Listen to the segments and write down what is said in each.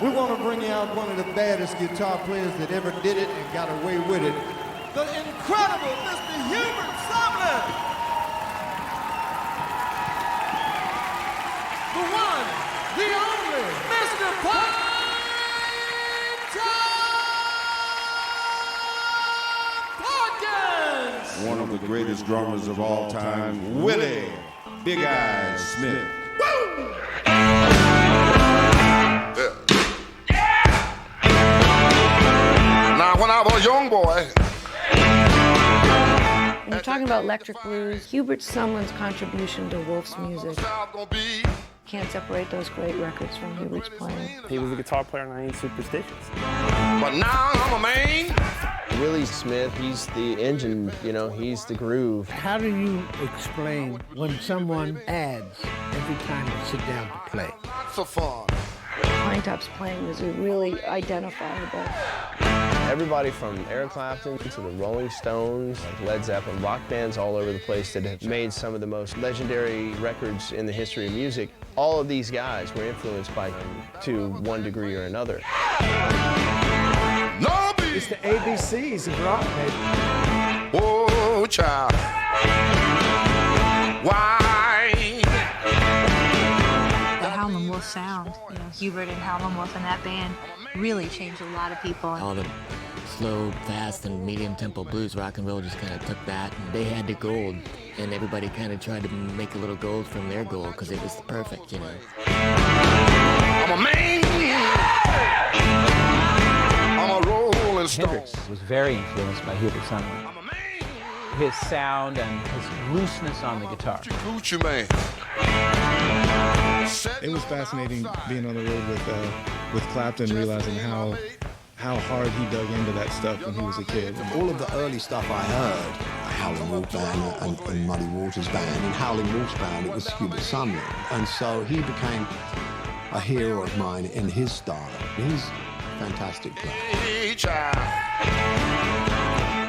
We want to bring out one of the baddest guitar players that ever did it and got away with it. The incredible Mr. Hubert Sumlin. The one, the only, Mr. Parkins. One of the greatest drummers of all time, Willie Big Eyes Smith. Woo! Now, when I was a young boy. When you're talking about electric blues, Hubert Sumlin's contribution to Wolf's music. Can't separate those great records from Hubert's playing. He was a guitar player and I ain't superstitious. But now I'm a man. Willie Smith, he's the engine, you know, he's the groove. How do you explain when someone adds every time you sit down to play? Lots of fun. Pine Top's playing was really identifiable. Everybody from Eric Clapton to the Rolling Stones, like Led Zeppelin, rock bands all over the place that have made some of the most legendary records in the history of music. All of these guys were influenced by him to one degree or another. No, It's the ABCs of rock, baby. oh, child. Why? The Howlin' Wolf sound, you know, Hubert and Howlin' Wolf and that band really changed a lot of people. All the slow, fast, and medium tempo blues, rock and roll just kind of took that, and they had the gold, and everybody kind of tried to make a little gold from their gold because it was perfect, you know. I'm a man. I'm a rolling stone. Hendrix was very influenced by Hubert Sumlin. I'm a man. His sound and his looseness on the guitar. Gucci man. It was fascinating being on the road with Clapton, realizing how hard he dug into that stuff when he was a kid. All of the early stuff I heard, Howlin' Wolf Band and Muddy Waters Band, and Howlin' Wolf's band, it was Hubert Sumlin. And so he became a hero of mine in his style. He's a fantastic player. Hey, child.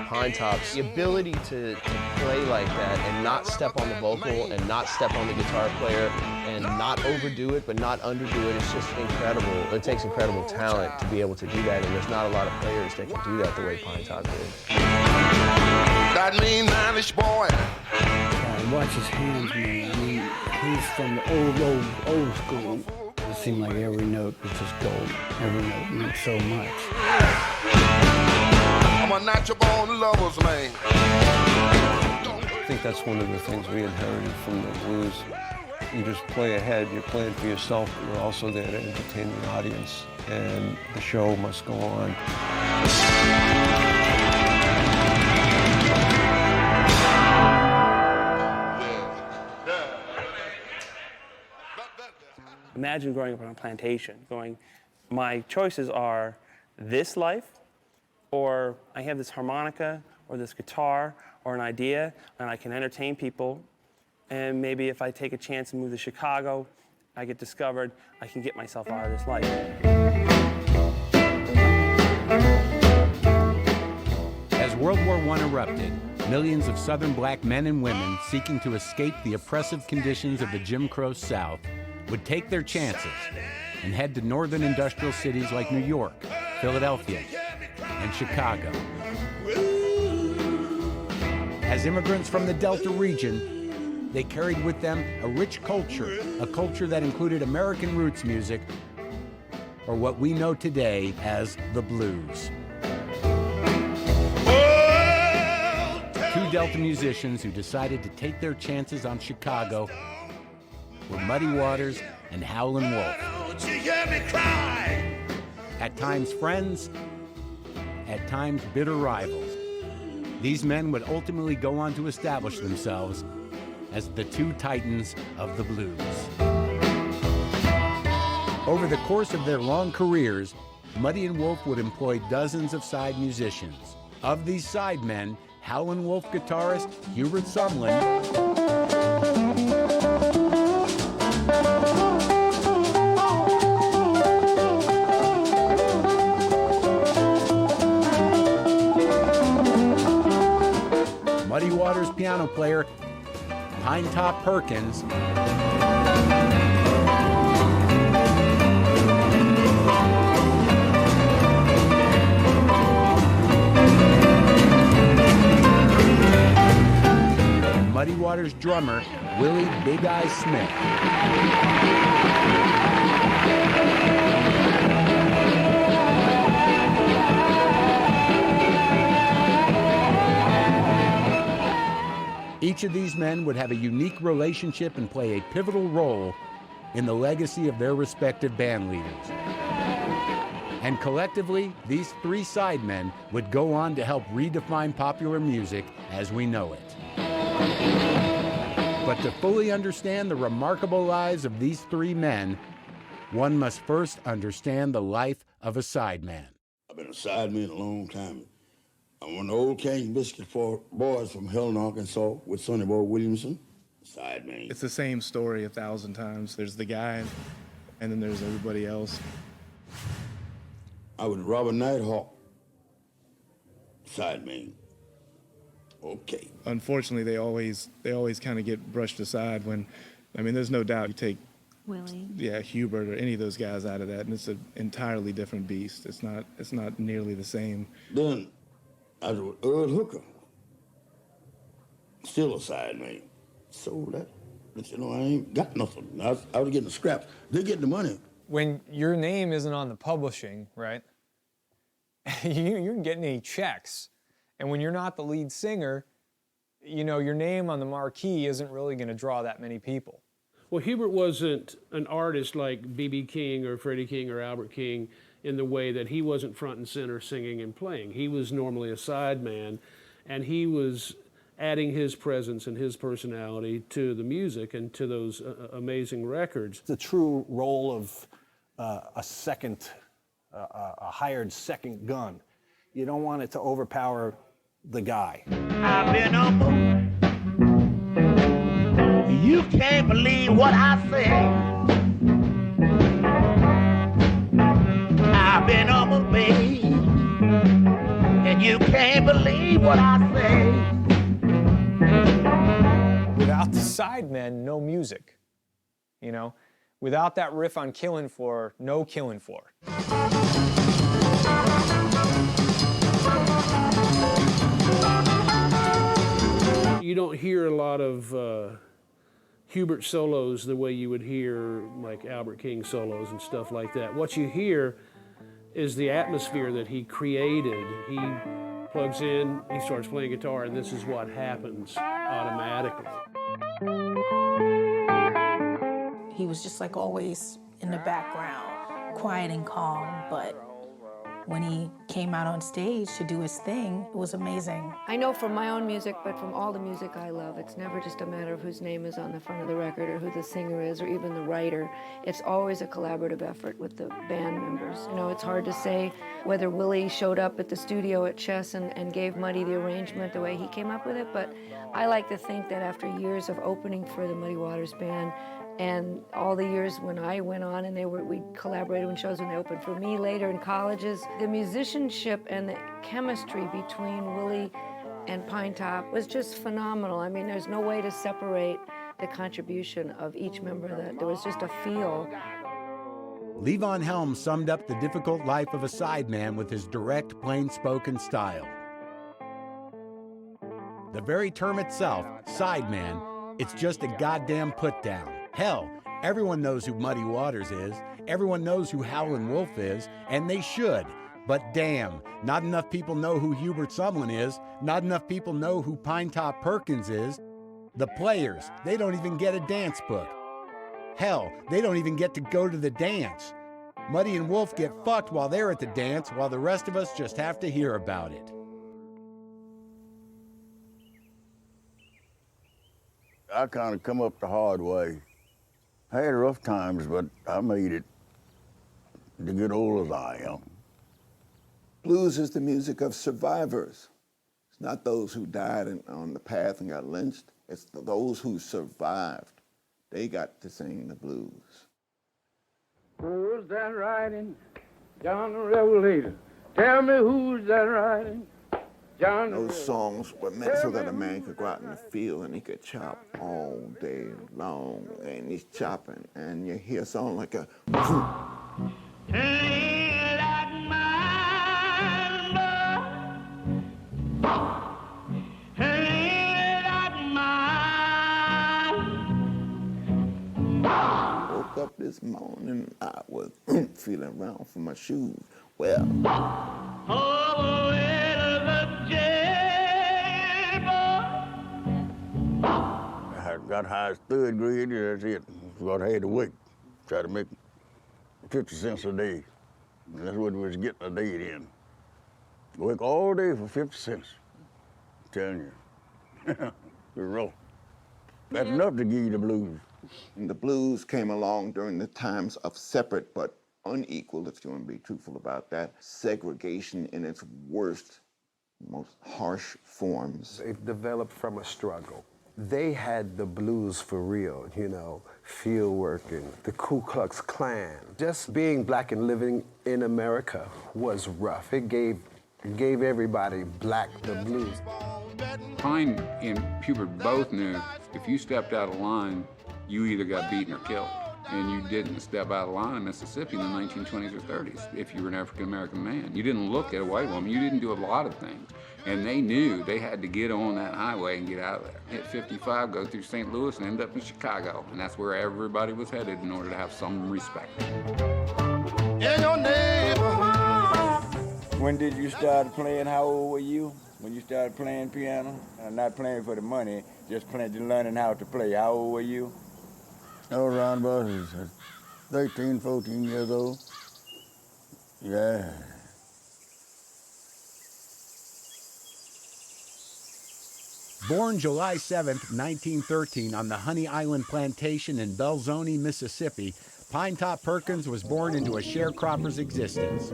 Pine Tops, the ability to play like that and not step on the vocal and not step on the guitar player and not overdo it but not underdo it, it's just incredible. It takes incredible talent to be able to do that, and there's not a lot of players that can do that the way Pine Top did. That mean manish boy. God, watch his hands, man. I mean, he's from the old school. It seemed like every note was just gold. Every note meant so much. I'm a natural born lover's man. I think that's one of the things we inherited from the blues. You just play ahead, you're playing for yourself, but you're also there to entertain the audience, and the show must go on. Imagine growing up on a plantation, going, my choices are this life, or I have this harmonica, or this guitar, or an idea, and I can entertain people, and maybe if I take a chance and move to Chicago, I get discovered, I can get myself out of this life. As World War I erupted, millions of Southern black men and women seeking to escape the oppressive conditions of the Jim Crow South would take their chances and head to northern industrial cities like New York, Philadelphia, and Chicago. As immigrants from the Delta region, they carried with them a rich culture, a culture that included American roots music, or what we know today as the blues. Two Delta musicians who decided to take their chances on Chicago were Muddy Waters and Howlin' Wolf. At times friends, at times bitter rivals. These men would ultimately go on to establish themselves as the two titans of the blues. Over the course of their long careers, Muddy and Wolf would employ dozens of side musicians. Of these sidemen, Howlin' Wolf guitarist Hubert Sumlin Muddy Waters piano player Pine Top Perkins, Waters drummer, Willie Big Eye Smith. Each of these men would have a unique relationship and play a pivotal role in the legacy of their respective band leaders. And collectively, these three sidemen would go on to help redefine popular music as we know it. But to fully understand the remarkable lives of these three men, one must first understand the life of a sideman. I've been a sideman a long time. I'm one of the old King's Biscuit boys from Helen, Arkansas, with Sonny Boy Williamson, sideman. It's the same story 1,000 times. There's the guy, and then there's everybody else. I was Robert Nighthawk, sideman. Okay. Unfortunately, they always kind of get brushed aside when, I mean, there's no doubt you take Willie. Yeah, Hubert or any of those guys out of that, and it's an entirely different beast. It's not nearly the same. Then I was with Earl Hooker, still a sideman. So but you know, I ain't got nothing. I was getting the scraps. They get the money. When your name isn't on the publishing, right, you're getting any checks. And when you're not the lead singer, you know, your name on the marquee isn't really going to draw that many people. Well, Hubert wasn't an artist like B.B. King or Freddie King or Albert King in the way that he wasn't front and center singing and playing. He was normally a sideman, and he was adding his presence and his personality to the music and to those amazing records. The true role of a hired second gun. You don't want it to overpower the guy. I've been a fool. You can't believe what I say. I've been up a babe, and you can't believe what I say. Without the sidemen, no music. You know, without that riff on Killin' Floor, no Killin' Floor. You don't hear a lot of Hubert solos the way you would hear like Albert King solos and stuff like that. What you hear is the atmosphere that he created. He plugs in, he starts playing guitar, and this is what happens automatically. He was just like always in the background, quiet and calm, but when he came out on stage to do his thing, it was amazing. I know from my own music, but from all the music I love, it's never just a matter of whose name is on the front of the record or who the singer is or even the writer. It's always a collaborative effort with the band members. You know, it's hard to say whether Willie showed up at the studio at Chess and gave Muddy the arrangement the way he came up with it, but I like to think that after years of opening for the Muddy Waters Band, and all the years when I went on and we collaborated on shows when they opened for me later in colleges, the musicianship and the chemistry between Willie and Pine Top was just phenomenal. I mean, there's no way to separate the contribution of each member. That there was just a feel. Levon Helm summed up the difficult life of a sideman with his direct, plain-spoken style. The very term itself, sideman, it's just a goddamn put-down. Hell, everyone knows who Muddy Waters is, everyone knows who Howlin' Wolf is, and they should. But damn, not enough people know who Hubert Sumlin is, not enough people know who Pinetop Perkins is. The players, they don't even get a dance book. Hell, they don't even get to go to the dance. Muddy and Wolf get fucked while they're at the dance, while the rest of us just have to hear about it. I kind of come up the hard way. I had rough times, but I made it to get old as I am. Blues is the music of survivors. It's not those who died on the path and got lynched. It's those who survived. They got to sing the blues. Who's that riding? John the Revelator. Tell me who's that riding? John the Those songs were meant so that a man could go out in the field and he could chop all day long. And he's chopping, and you hear a song like a... this morning I was feeling around for my shoes. Well, I got high as third grade, that's it. That's what I had to work. Try to make 50 cents a day. And that's what we was getting a day then. Work all day for 50 cents. I'm telling you. It's rough. That's enough to give you the blues. And the blues came along during the times of separate but unequal, if you want to be truthful about that, segregation in its worst, most harsh forms. It developed from a struggle. They had the blues for real, you know, field working, the Ku Klux Klan. Just being black and living in America was rough. It gave everybody black the blues. Pine and Hubert both knew if you stepped out of line, you either got beaten or killed. And you didn't step out of line in Mississippi in the 1920s or 30s if you were an African-American man. You didn't look at a white woman. You didn't do a lot of things. And they knew they had to get on that highway and get out of there. Hit 55, go through St. Louis, and end up in Chicago. And that's where everybody was headed in order to have some respect. In your neighborhood. When did you start playing? How old were you when you started playing piano? Not playing for the money, just learning how to play. How old were you? I was around about 13, 14 years old. Yeah. Born July 7, 1913 on the Honey Island Plantation in Belzoni, Mississippi, Pinetop Perkins was born into a sharecropper's existence.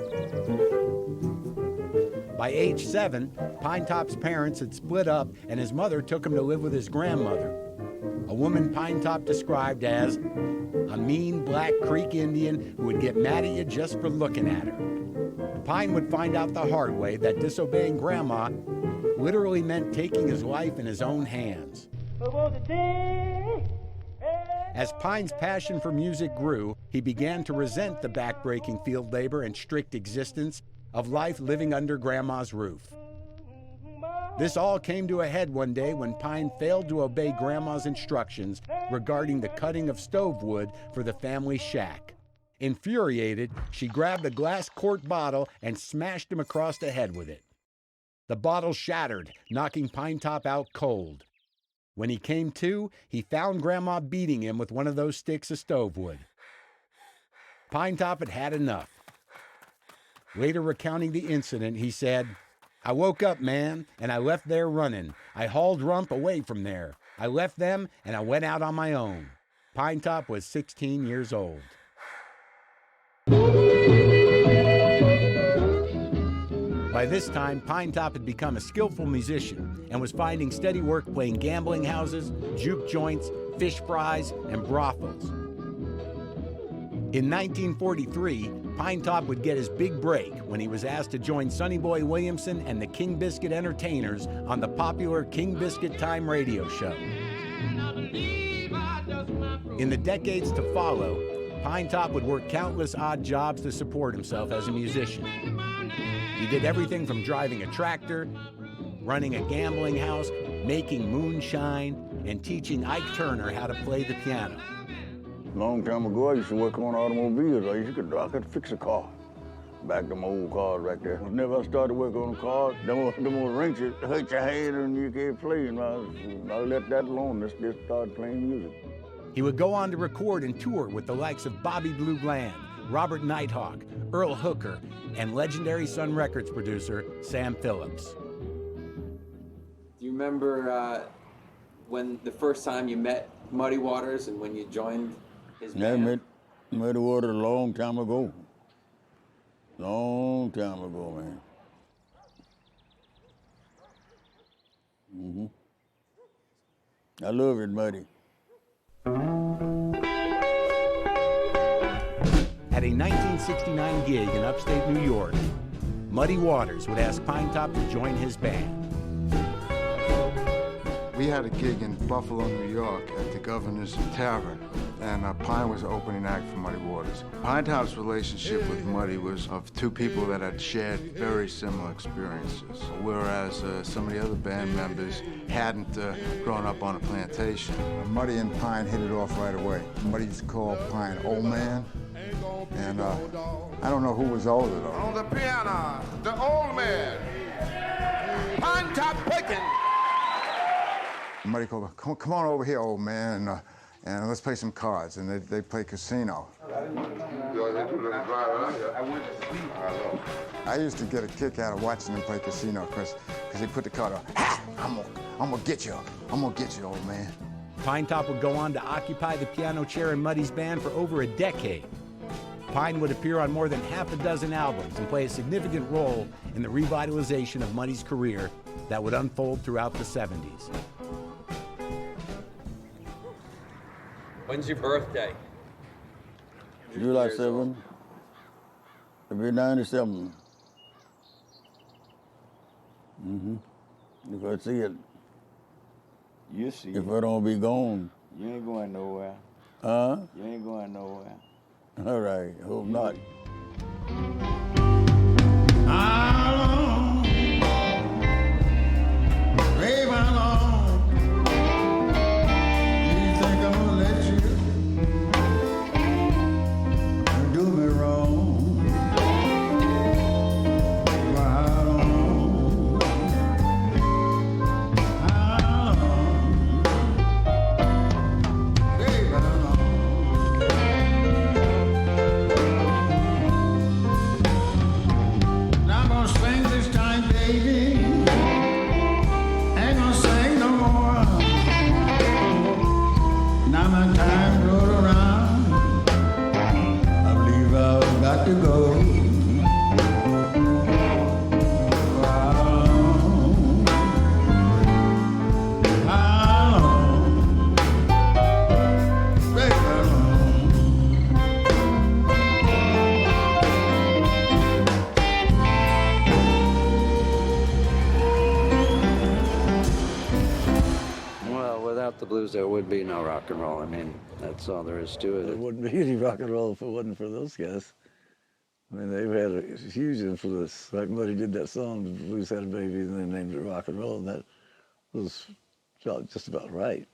By age 7, Pinetop's parents had split up and his mother took him to live with his grandmother, a woman Pinetop described as a mean Black Creek Indian who would get mad at you just for looking at her. Pine would find out the hard way that disobeying Grandma literally meant taking his life in his own hands. As Pine's passion for music grew, he began to resent the backbreaking field labor and strict existence of life living under Grandma's roof. This all came to a head one day when Pine failed to obey Grandma's instructions regarding the cutting of stove wood for the family shack. Infuriated, she grabbed a glass quart bottle and smashed him across the head with it. The bottle shattered, knocking Pinetop out cold. When he came to, he found Grandma beating him with one of those sticks of stove wood. Pinetop had had enough. Later recounting the incident, he said, "I woke up, man, and I left there running. I hauled Rump away from there. I left them, and I went out on my own." Pinetop was 16 years old. By this time, Pinetop had become a skillful musician and was finding steady work playing gambling houses, juke joints, fish fries, and brothels. In 1943, Pinetop would get his big break when he was asked to join Sonny Boy Williamson and the King Biscuit Entertainers on the popular King Biscuit Time radio show. In the decades to follow, Pinetop would work countless odd jobs to support himself as a musician. He did everything from driving a tractor, running a gambling house, making moonshine, and teaching Ike Turner how to play the piano. Long time ago, I used to work on automobiles. I could fix a car. Back them old cars right there. Whenever I started working on cars, them old wrenches hurt your hand and you can't play. And I let that alone. Just started playing music. He would go on to record and tour with the likes of Bobby Blue Bland, Robert Nighthawk, Earl Hooker, and legendary Sun Records producer Sam Phillips. Do you remember when the first time you met Muddy Waters and when you joined his band? I met Muddy Waters a long time ago. Long time ago, man. I love it, Muddy. At a 1969 gig in upstate New York, Muddy Waters would ask Pinetop to join his band. We had a gig in Buffalo, New York at the Governor's Tavern. and Pine was the opening act for Muddy Waters. Pine Top's relationship with Muddy was of two people that had shared very similar experiences, whereas some of the other band members hadn't grown up on a plantation. Muddy and Pine hit it off right away. Muddy used to call Pine old man, and I don't know who was older though. On the piano, the old man, Pine Top Pickin'. Muddy called, come on over here, old man, and let's play some cards. And they play casino. I used to get a kick out of watching them play casino because they put the card on. Ha! I'm gonna get you. I'm gonna get you, old man. Pine Top would go on to occupy the piano chair in Muddy's band for over a decade. Pine would appear on more than half a dozen albums and play a significant role in the revitalization of Muddy's career that would unfold throughout the 70s. When's your birthday? July 7th. It'll be 97. If I see it, You see if it. I don't be gone. You ain't going nowhere. Huh? You ain't going nowhere. All right, hope not. Babe, how long do you think I'm gonna let you do me wrong? How long? How long? Babe, how long? Now I'm gonna sing this time, baby. Ain't gonna sing no more. Now my time rolled around. I believe I've got to go. How long? How long? Baby, how long? Well, without the blues, there would be no rock and roll. I mean, that's all there is to it. There wouldn't be any rock and roll if it wasn't for those guys. I mean, they've had a huge influence. Like Muddy did that song, "The Blues Had a Baby," and they named it rock and roll, and that was just about right.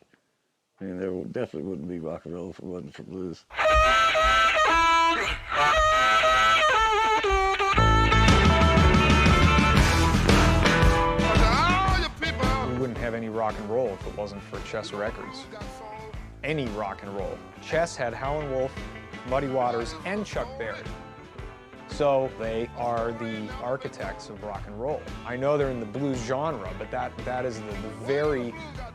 I mean, there definitely wouldn't be rock and roll if it wasn't for blues. We wouldn't have any rock and roll if it wasn't for Chess Records. Any rock and roll. Chess had Howlin' Wolf, Muddy Waters, and Chuck Berry. So they are the architects of rock and roll. I know they're in the blues genre, but that is the very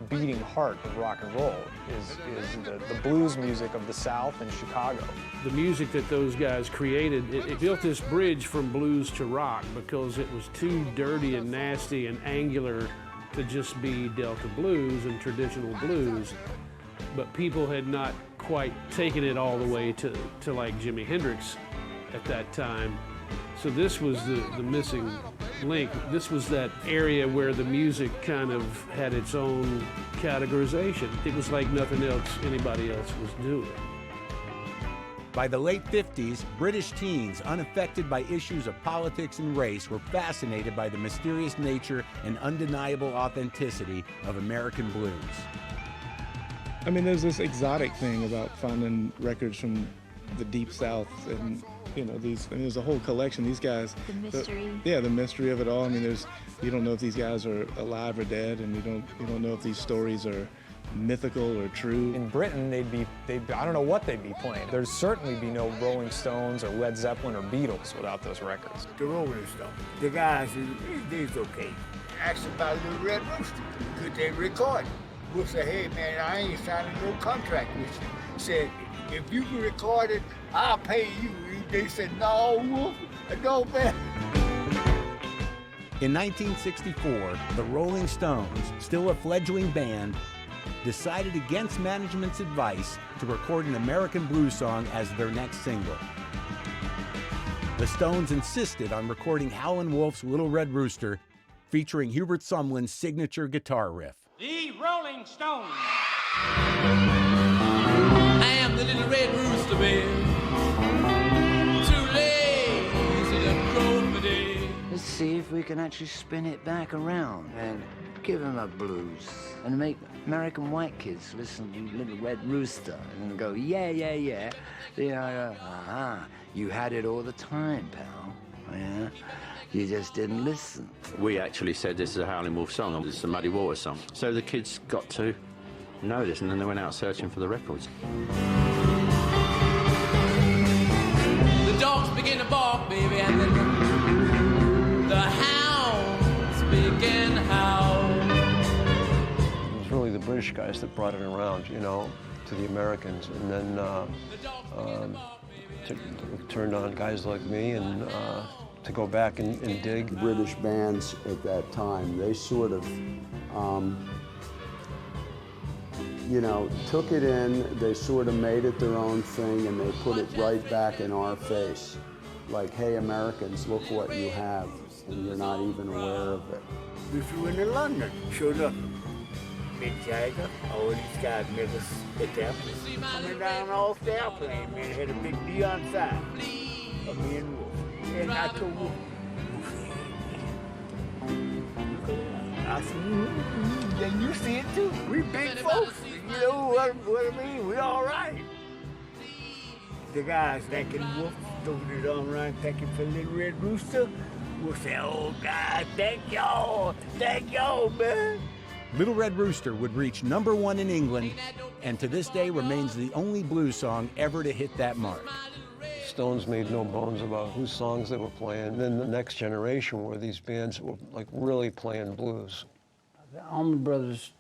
beating heart of rock and roll, is the blues music of the South and Chicago. The music that those guys created, it built this bridge from blues to rock because it was too dirty and nasty and angular to just be Delta blues and traditional blues. But people had not quite taken it all the way to like Jimi Hendrix at that time. So this was the missing link. This was that area where the music kind of had its own categorization. It was like nothing else anybody else was doing. By the late 50s, British teens, unaffected by issues of politics and race, were fascinated by the mysterious nature and undeniable authenticity of American blues. I mean, there's this exotic thing about finding records from the Deep South, and you know, there's a whole collection. These guys, The mystery. the mystery of it all. I mean, you don't know if these guys are alive or dead, and you don't know if these stories are mythical or true. In Britain, I don't know what they'd be playing. There'd certainly be no Rolling Stones or Led Zeppelin or Beatles without those records. The Rolling Stones. The guys, they's okay. Asked about Little Red Rooster. Could they record? Wolf said, hey man, I ain't signing no contract with you. Said, if you can record it, I'll pay you. They said, no, Wolf, no man. In 1964, the Rolling Stones, still a fledgling band, decided against management's advice to record an American blues song as their next single. The Stones insisted on recording Howlin' Wolf's Little Red Rooster, featuring Hubert Sumlin's signature guitar riff. The Rolling Stones. I am the the little red rooster bed. Too lazy to crow for day. Let's see if we can actually spin it back around and give them a blues and make American white kids listen to Little Red Rooster and go, yeah, yeah, yeah. Aha, you had it all the time, pal. Yeah, you just didn't listen. We actually said this is a Howling Wolf song, and it's a Muddy Waters song. So the kids got to know this, and then they went out searching for the records. The dogs begin to bark, baby, and then the hounds begin to howl. It was really the British guys that brought it around, you know, to the Americans, and then turned on guys like me and to go back and dig. British bands at that time, they sort of, you know, took it in, they sort of made it their own thing, and they put it right back in our face. Like, hey, Americans, look what you have, and you're not even aware of it. We flew into London, showed up. Mick Jagger, all these guys met us at the airplane. Coming down off the airplane, man, had a big D on side of me and Wolf. And I told Wolf, I said, then you see it too. We big folks, you know what I mean? We all right. The guys thanking Wolf, throwing it on around, thanking for Little Red Rooster. We'll say, oh God, thank y'all, man. Little Red Rooster would reach #1 in England, and to this day remains the only blues song ever to hit that mark. Stones made no bones about whose songs they were playing. Then the next generation were these bands that were like really playing blues. The Allman Brothers,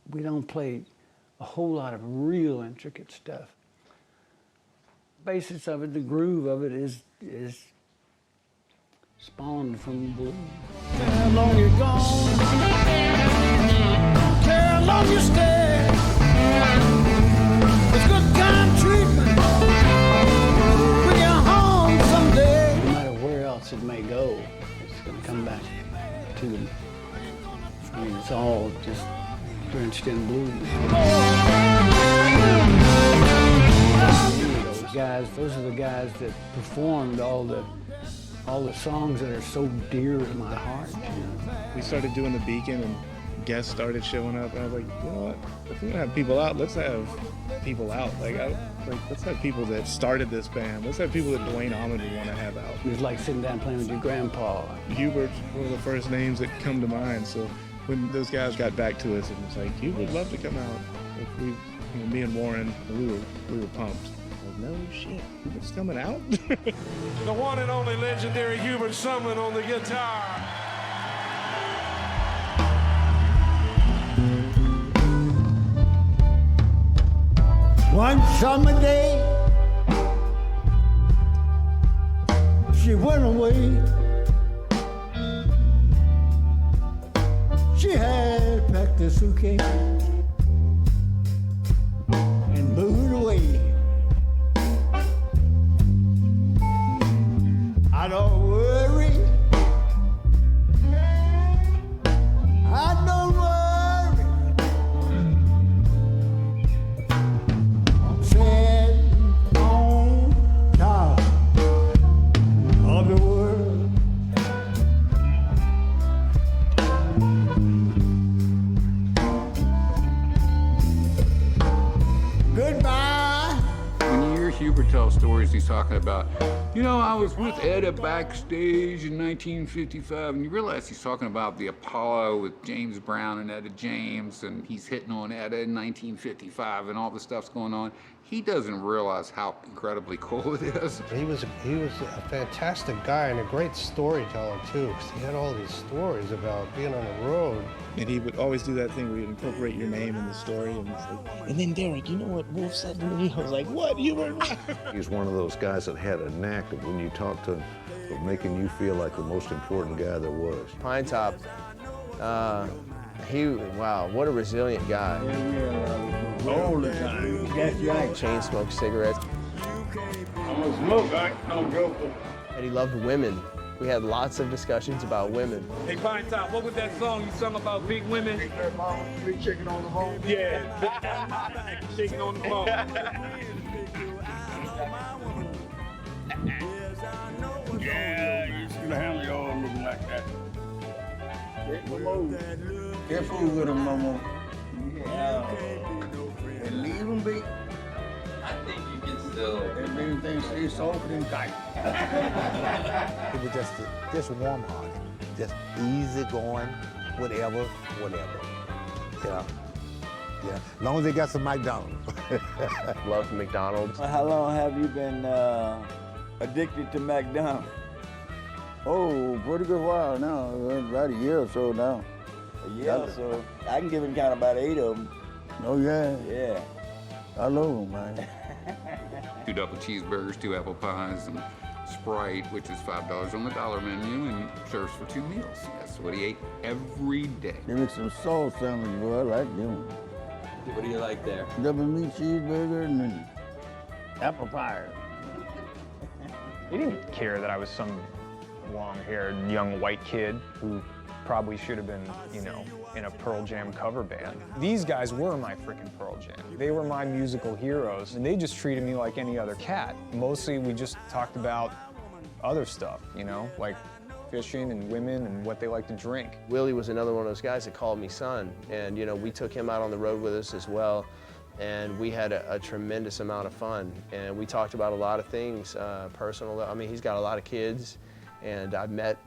we don't play a whole lot of real intricate stuff. Basis of it, the groove of it is spawned from blues. How long you gone? How long you stay? It's good kind treatment. Bring you home someday. No matter where else it may go, it's going to come back to them. I mean, it's all just drenched in blues. Those are the guys that performed all the songs that are so dear to my heart. You know? We started doing the Beacon and guests started showing up, and I was like, you know what? If we're gonna have people out, let's have people out. Let's have people that started this band. Let's have people that Dwayne Allman would want to have out. It was like sitting down playing with your grandpa. Hubert's one of the first names that come to mind. So when those guys got back to us, it was like, Hubert would love to come out. Like me and Warren, we were pumped. No shit, Hubert's coming out? The one and only legendary Hubert Sumlin on the guitar. One summer day, she went away. She had packed a suitcase and moved away. I don't worry. I don't worry. I'm sitting on top of the world. Goodbye. When you hear Hubert tell stories, he's talking about, you know, I was with Etta backstage in 1955, and you realize he's talking about the Apollo with James Brown and Etta James, and he's hitting on Etta in 1955, and all the stuff's going on. He doesn't realize how incredibly cool it is. He was a fantastic guy and a great storyteller too, because he had all these stories about being on the road. And he would always do that thing where he'd incorporate your name in the story, and it's like, and then Derek, you know what Wolf said to me? I was like, what? You were? He's one of those guys that had a knack of, when you talk to him, of making you feel like the most important guy there was. Pine Top, wow, what a resilient guy. All the time. That's right. Chain smoked cigarettes. I'm gonna smoke, I ain't no joker. And he loved women. We had lots of discussions about women. Hey, Pine Top, what was that song you sung about big women? Big chicken on the bone. Yeah. Chicken on the bone. Yeah, you still have me all looking like that. Get food with them, Momo. Yeah. And leave them be. I think you can still. That means things stay soft and tight. It was just warm-hearted, just easy going, whatever. Yeah. As long as they got some McDonald's. Loved McDonald's. How long have you been addicted to McDonald's? Oh, pretty good while now. About a year or so now. A year or so. I can give him count about 8 of them. Oh, yeah? Yeah. I love them, man. 2 double cheeseburgers, 2 apple pies, and Sprite, which is $5 on the dollar menu, and serves for 2 meals. That's what he ate every day. They make some sauce sandwiches, boy. I like them. What do you like there? Double meat cheeseburger and then apple pie. He didn't care that I was some long-haired young white kid who probably should have been, you know, in a Pearl Jam cover band. These guys were my freaking Pearl Jam. They were my musical heroes, and they just treated me like any other cat. Mostly we just talked about other stuff, you know, like fishing and women and what they like to drink. Willie was another one of those guys that called me son, and you know, we took him out on the road with us as well, and we had a tremendous amount of fun, and we talked about a lot of things, personal. I mean, he's got a lot of kids, and I've met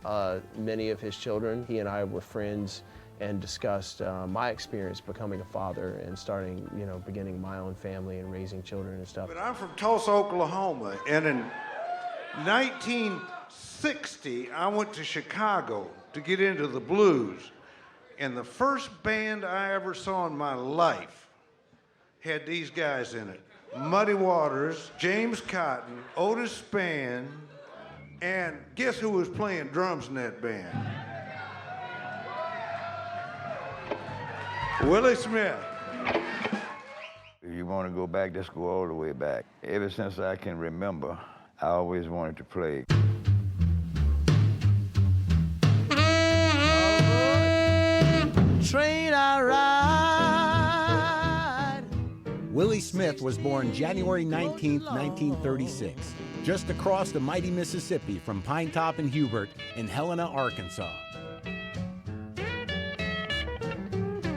many of his children. He and I were friends and discussed my experience becoming a father and starting, you know, beginning my own family and raising children and stuff. But I'm from Tulsa, Oklahoma, and in 1960, I went to Chicago to get into the blues. And the first band I ever saw in my life had these guys in it. Muddy Waters, James Cotton, Otis Spann, and guess who was playing drums in that band? Willie Smith. If you want to go back, just go all the way back. Ever since I can remember, I always wanted to play. Train I ride. Willie Smith was born January 19, 1936, just across the mighty Mississippi from Pine Top and Hubert in Helena, Arkansas.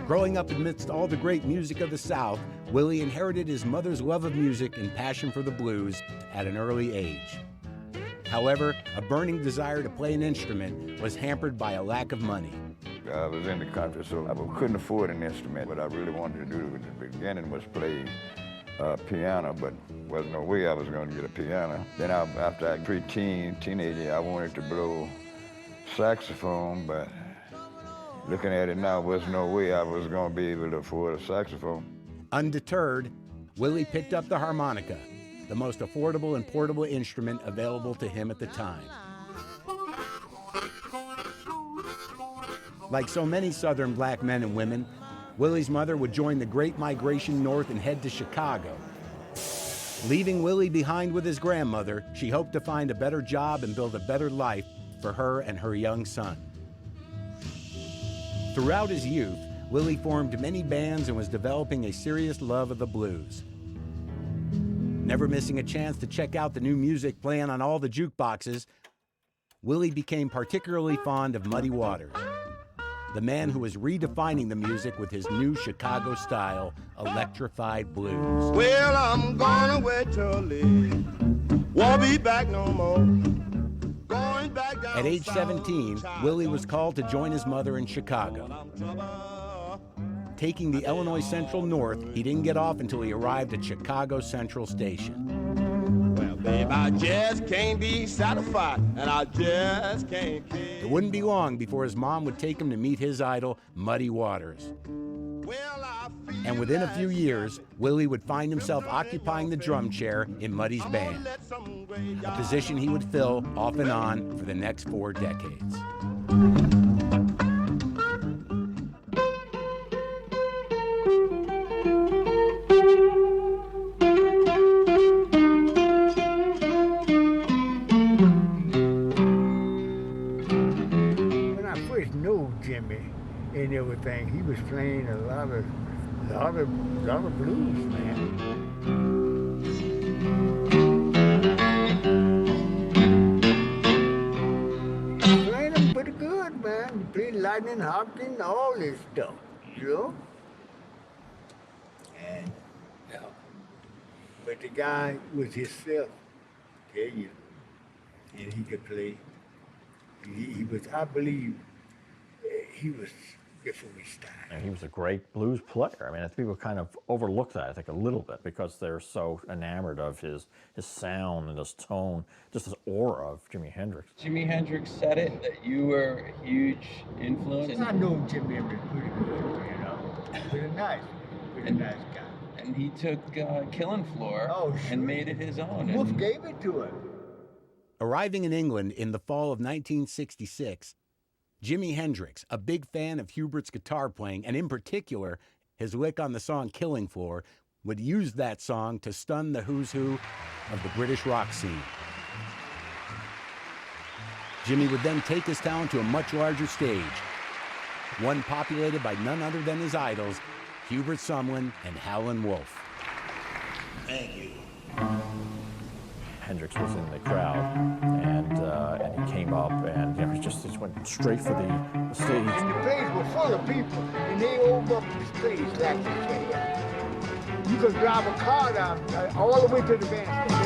Growing up amidst all the great music of the South, Willie inherited his mother's love of music and passion for the blues at an early age. However, a burning desire to play an instrument was hampered by a lack of money. I was in the country, so I couldn't afford an instrument. What I really wanted to do at the beginning was play piano, but wasn't no way I was going to get a piano. Then after I was teenager, I wanted to blow saxophone, but looking at it now, there's no way I was going to be able to afford a saxophone. Undeterred, Willie picked up the harmonica, the most affordable and portable instrument available to him at the time. Like so many Southern black men and women, Willie's mother would join the Great Migration north and head to Chicago. Leaving Willie behind with his grandmother, she hoped to find a better job and build a better life for her and her young son. Throughout his youth, Willie formed many bands and was developing a serious love of the blues. Never missing a chance to check out the new music playing on all the jukeboxes, Willie became particularly fond of Muddy Waters, the man who was redefining the music with his new Chicago-style electrified blues. Well, I'm gonna wait till late. Won't be back no more. Going back down. At age 17, Willie was called to join his mother in Chicago. Taking the Illinois Central North, he didn't get off until he arrived at Chicago Central Station. Well, babe, I just can't be satisfied, and I just can't be. It wouldn't be long before his mom would take him to meet his idol, Muddy Waters. And within a few years, Willie would find himself occupying the drum chair in Muddy's band, a position he would fill off and on for the next 4 decades. know Jimmy and everything. He was playing a lot of blues, man. Playing them pretty good, man. He played Lightning Hopkins, all this stuff, you know? And, but the guy was himself, tell you, and he could play. He was, I believe, he was before his time. And he was a great blues player. I mean, I think people kind of overlook that, I think, a little bit because they're so enamored of his sound and his tone, just this aura of Jimi Hendrix. Jimi Hendrix said it, that you were a huge influence. I know Jimi Hendrix pretty good, you know. Pretty nice guy. And he took Killing Floor and made it his own. Wolf gave it to him. Arriving in England in the fall of 1966, Jimi Hendrix, a big fan of Hubert's guitar playing, and in particular, his lick on the song Killing Floor, would use that song to stun the who's who of the British rock scene. Jimmy would then take his talent to a much larger stage, one populated by none other than his idols, Hubert Sumlin and Howlin' Wolf. Thank you. Hendrix was in the crowd, and he came up, and he just went straight for the stage. The place was full of people, and they opened up the stage like this. You could drive a car down all the way to the bandstand.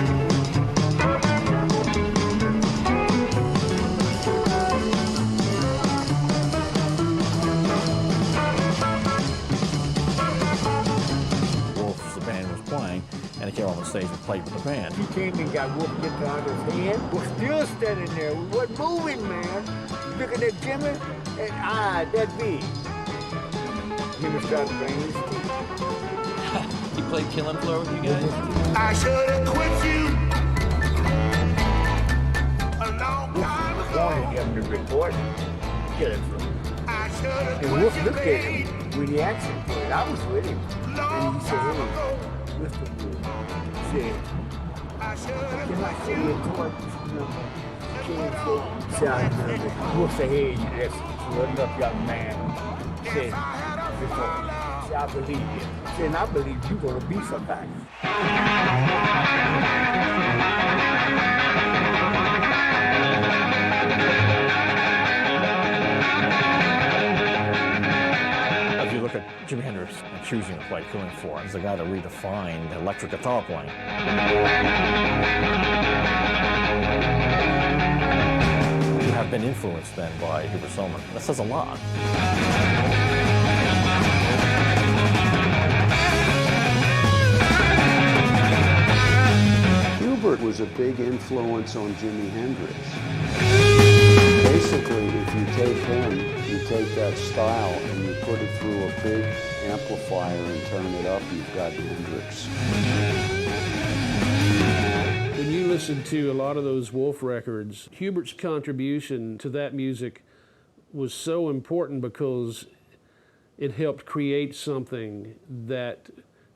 Playing, and he came on the stage and played with the band. He came and got Wolf guitar in his hand, was still standing there, we wasn't moving, man. Looking at Jimmy, and that big. Jimmy started playing his teeth. He played Killing Floor with you guys? I should have quit you a long time ago. Wanted him to report Killing Floor. And Wolf looked at him when he asked him for it. I was with him. And he said, hey, Mr. Wolf, he said, can I see your court number? Killing Floor. He said, I remember. Wolf said, hey, that's a up young man. He said, I believe you. He said, and I believe you're going to be somebody. If you look at Jimi Hendrix and choosing to play Killing Floor, he's the guy that redefined electric guitar playing. You have been influenced then by Hubert Sumlin. That says a lot. Hubert was a big influence on Jimi Hendrix. Basically, if you take him, you take that style and you put it through a big amplifier and turn it up, you've got Hendrix. When you listen to a lot of those Wolf records, Hubert's contribution to that music was so important because it helped create something that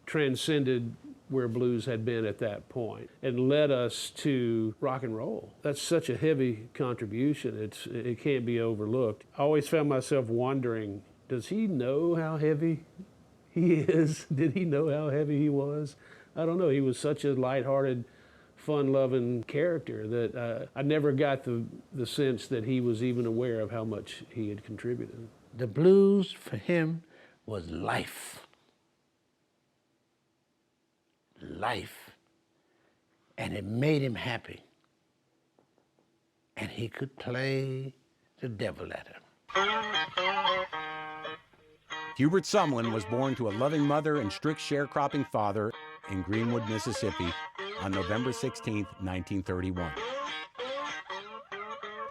transcended where blues had been at that point and led us to rock and roll. That's such a heavy contribution. It can't be overlooked. I always found myself wondering, does he know how heavy he is? Did he know how heavy he was? I don't know. He was such a lighthearted, fun-loving character that I never got the sense that he was even aware of how much he had contributed. The blues for him was life. Life. And it made him happy. And he could play the devil at him. Hubert Sumlin was born to a loving mother and strict sharecropping father in Greenwood, Mississippi on November 16, 1931.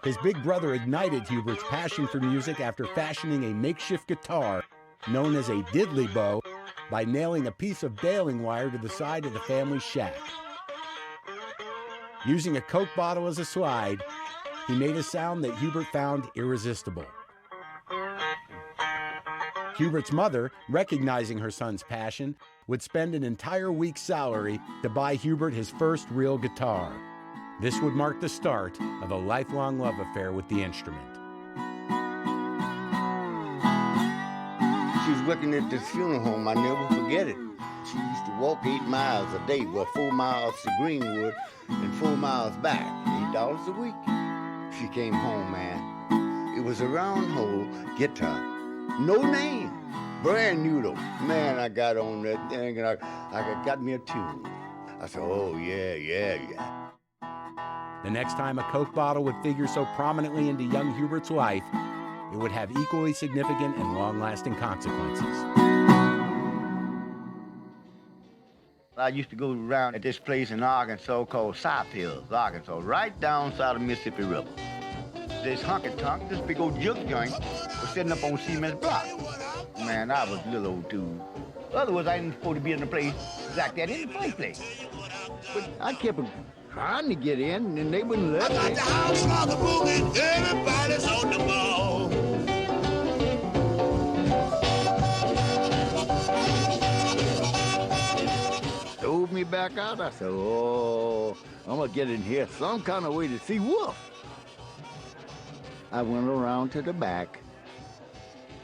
His big brother ignited Hubert's passion for music after fashioning a makeshift guitar known as a diddley bow by nailing a piece of baling wire to the side of the family shack. Using a Coke bottle as a slide, he made a sound that Hubert found irresistible. Hubert's mother, recognizing her son's passion, would spend an entire week's salary to buy Hubert his first real guitar. This would mark the start of a lifelong love affair with the instrument. working at this funeral home. I never forget it. She used to walk 8 miles a day, well, 4 miles to Greenwood and 4 miles back, $8 a week. She came home, man. It was a round hole guitar, no name, brand new though. Man, I got on that thing and I got me a tune. I said, oh yeah. The next time a Coke bottle would figure so prominently into young Hubert's life, it would have equally significant and long-lasting consequences. I used to go around at this place in Arkansas called South Hills, Arkansas, right down south of Mississippi River. This honky-tonk, this big old jug joint, was sitting up on Sidemen's block. Man, I was a little old too. Otherwise, I ain't supposed to be in a place like that in the first place. But I kept trying to get in, and they wouldn't let me. I got the house mother moving, everybody's on the ball. Stove me back out. I said, oh, I'm gonna get in here some kind of way to see Wolf. I went around to the back,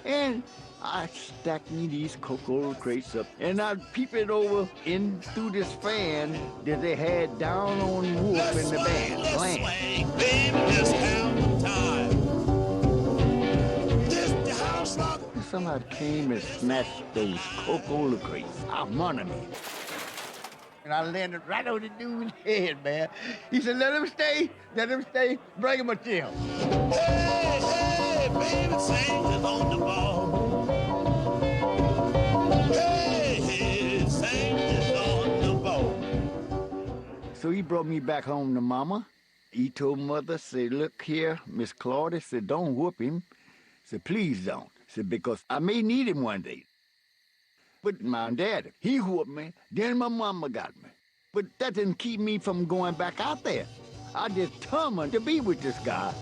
and I stacked me these cocoa crates up, and I peeped it over in through this fan that they had down on Wolf in the band playing. Somebody came and snatched those cocoa crates out from under me. And I landed right on the dude's head, man. He said, let him stay, bring him a chill. Hey, hey, baby, sing is on the ball. Hey, hey, sing is on the ball. So he brought me back home to Mama. He told Mother, said, look here, Miss Claudia, said, don't whoop him. Said, please don't. Said, because I may need him one day. But my dad, he whooped me, then my mama got me. But that didn't keep me from going back out there. I determined to be with this guy.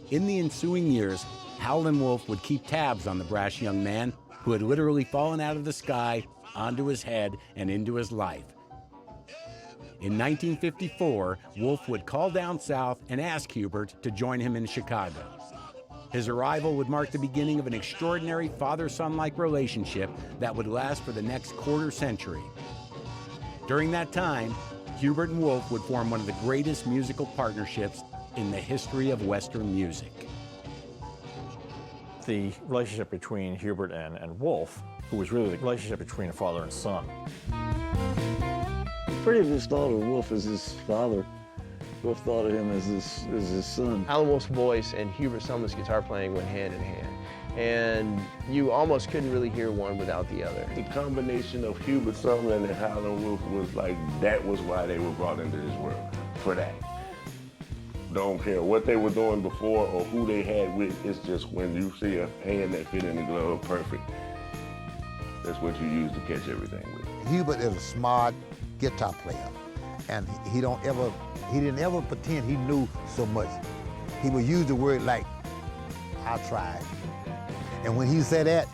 In the ensuing years, Howlin' Wolf would keep tabs on the brash young man who had literally fallen out of the sky onto his head and into his life. In 1954, Wolf would call down south and ask Hubert to join him in Chicago. His arrival would mark the beginning of an extraordinary father-son-like relationship that would last for the next quarter century. During that time, Hubert and Wolf would form one of the greatest musical partnerships in the history of Western music. The relationship between Hubert and Wolf, who was really the relationship between a father and son. Pretty much thought of Wolf as his father. Wolf thought of him as his son. Howlin' Wolf's voice and Hubert Sumlin's guitar playing went hand in hand. And you almost couldn't really hear one without the other. The combination of Hubert Sumlin and Howlin' Wolf was like, that was why they were brought into this world, for that. Don't care what they were doing before or who they had with, it's just when you see a hand that fit in the glove perfect, that's what you use to catch everything with. Hubert is a smart guitar player, and he didn't ever pretend he knew so much. He would use the word like, I tried. And when he said that,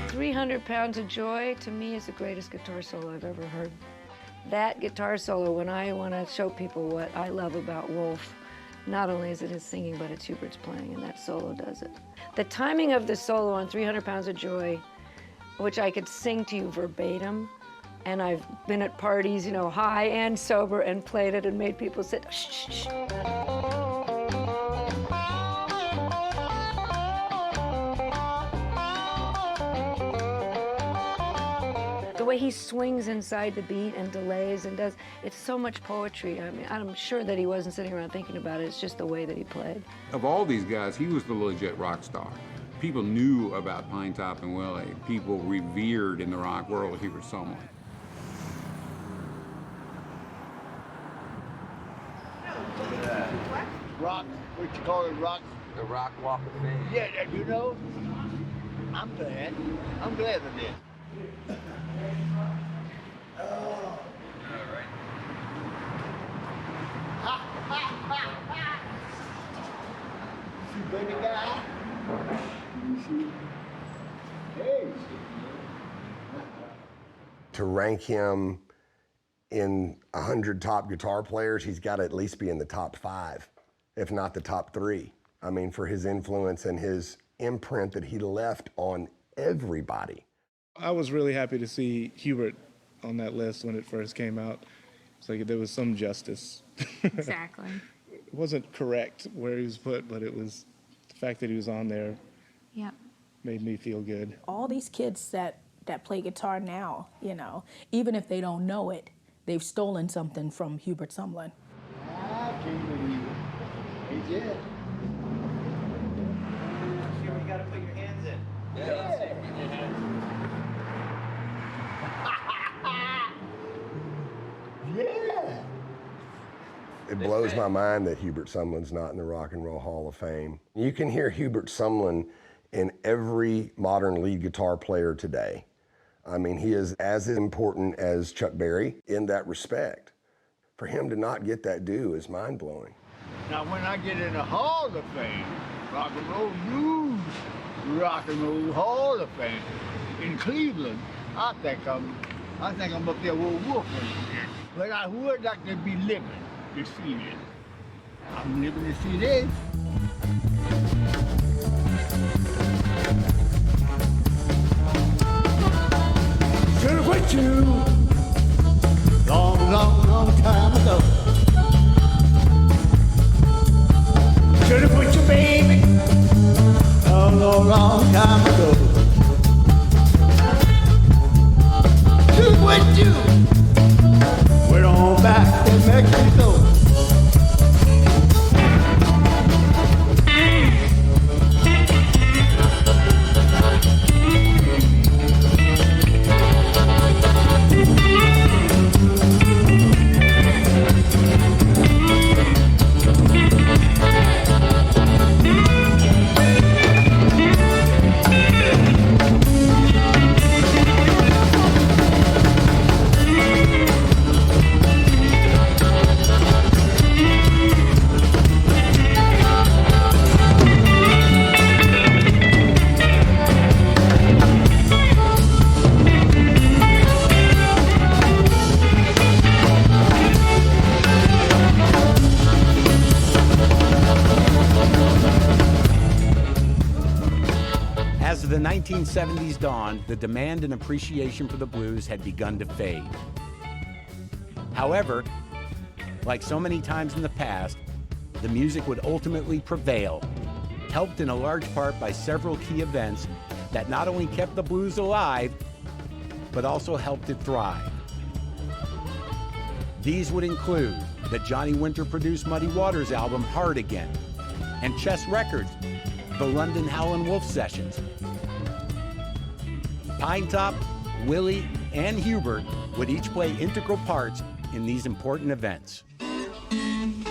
300 Pounds of Joy, to me, is the greatest guitar solo I've ever heard. That guitar solo, when I want to show people what I love about Wolf, not only is it his singing, but it's Hubert's playing, and that solo does it. The timing of the solo on 300 Pounds of Joy, which I could sing to you verbatim, and I've been at parties, you know, high and sober, and played it and made people sit, shh, shh, shh. The way he swings inside the beat and delays and does, it's so much poetry. I mean, I'm sure that he wasn't sitting around thinking about it. It's just the way that he played. Of all these guys, he was the legit rock star. People knew about Pine Top and Willie. People revered in the rock world Hubert Sumlin. Rock, what you call it, rock? The Rock Walk of Fame. Yeah, you know, I'm glad of this. All right. See, baby guy? Hey. To rank him in 100 top guitar players, he's got to at least be in the top 5, if not the top 3. I mean, for his influence and his imprint that he left on everybody. I was really happy to see Hubert on that list when it first came out. It's like there was some justice. Exactly. It wasn't correct where he was put, but it was the fact that he was on there. Yep. Made me feel good. All these kids that play guitar now, you know, even if they don't know it, they've stolen something from Hubert Sumlin. I can't believe it. He did. Sure, you gotta put your hands in. Yeah. It blows my mind that Hubert Sumlin's not in the Rock and Roll Hall of Fame. You can hear Hubert Sumlin in every modern lead guitar player today. I mean, he is as important as Chuck Berry in that respect. For him to not get that due is mind-blowing. Now, when I get in the Hall of Fame, Rock and Roll Blues, Rock and Roll Hall of Fame in Cleveland, I think I'm up there with Wolf. But I would like to be living to see this. I'm living to see this. Should've quit you long, long, long time ago. Should've quit you, baby, long, long, long time ago. Should've quit you. Went on back to Mexico. As the 1970s dawned, the demand and appreciation for the blues had begun to fade. However, like so many times in the past, the music would ultimately prevail, helped in a large part by several key events that not only kept the blues alive, but also helped it thrive. These would include the Johnny Winter-produced Muddy Waters album, Hard Again, and Chess Records' the London Howlin' Wolf Sessions. Pinetop, Willie, and Hubert would each play integral parts in these important events. I'm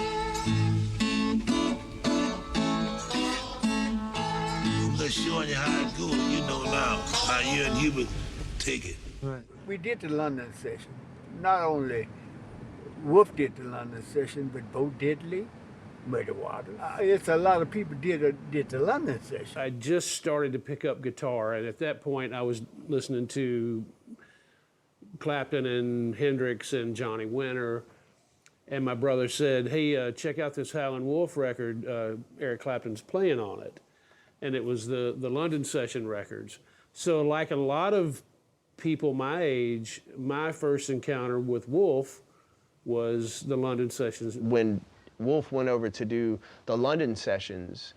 just showing you how it goes. You know now how you and Hubert take it. Right. We did the London session. Not only Wolf did the London session, but Bo Diddley, Muddy Waters. It's a lot of people did the London session. I just started to pick up guitar, and at that point I was listening to Clapton and Hendrix and Johnny Winter, and my brother said, hey, check out this Howlin' Wolf record, Eric Clapton's playing on it. And it was the London session records. So like a lot of people my age, my first encounter with Wolf was the London sessions. When Wolf went over to do the London sessions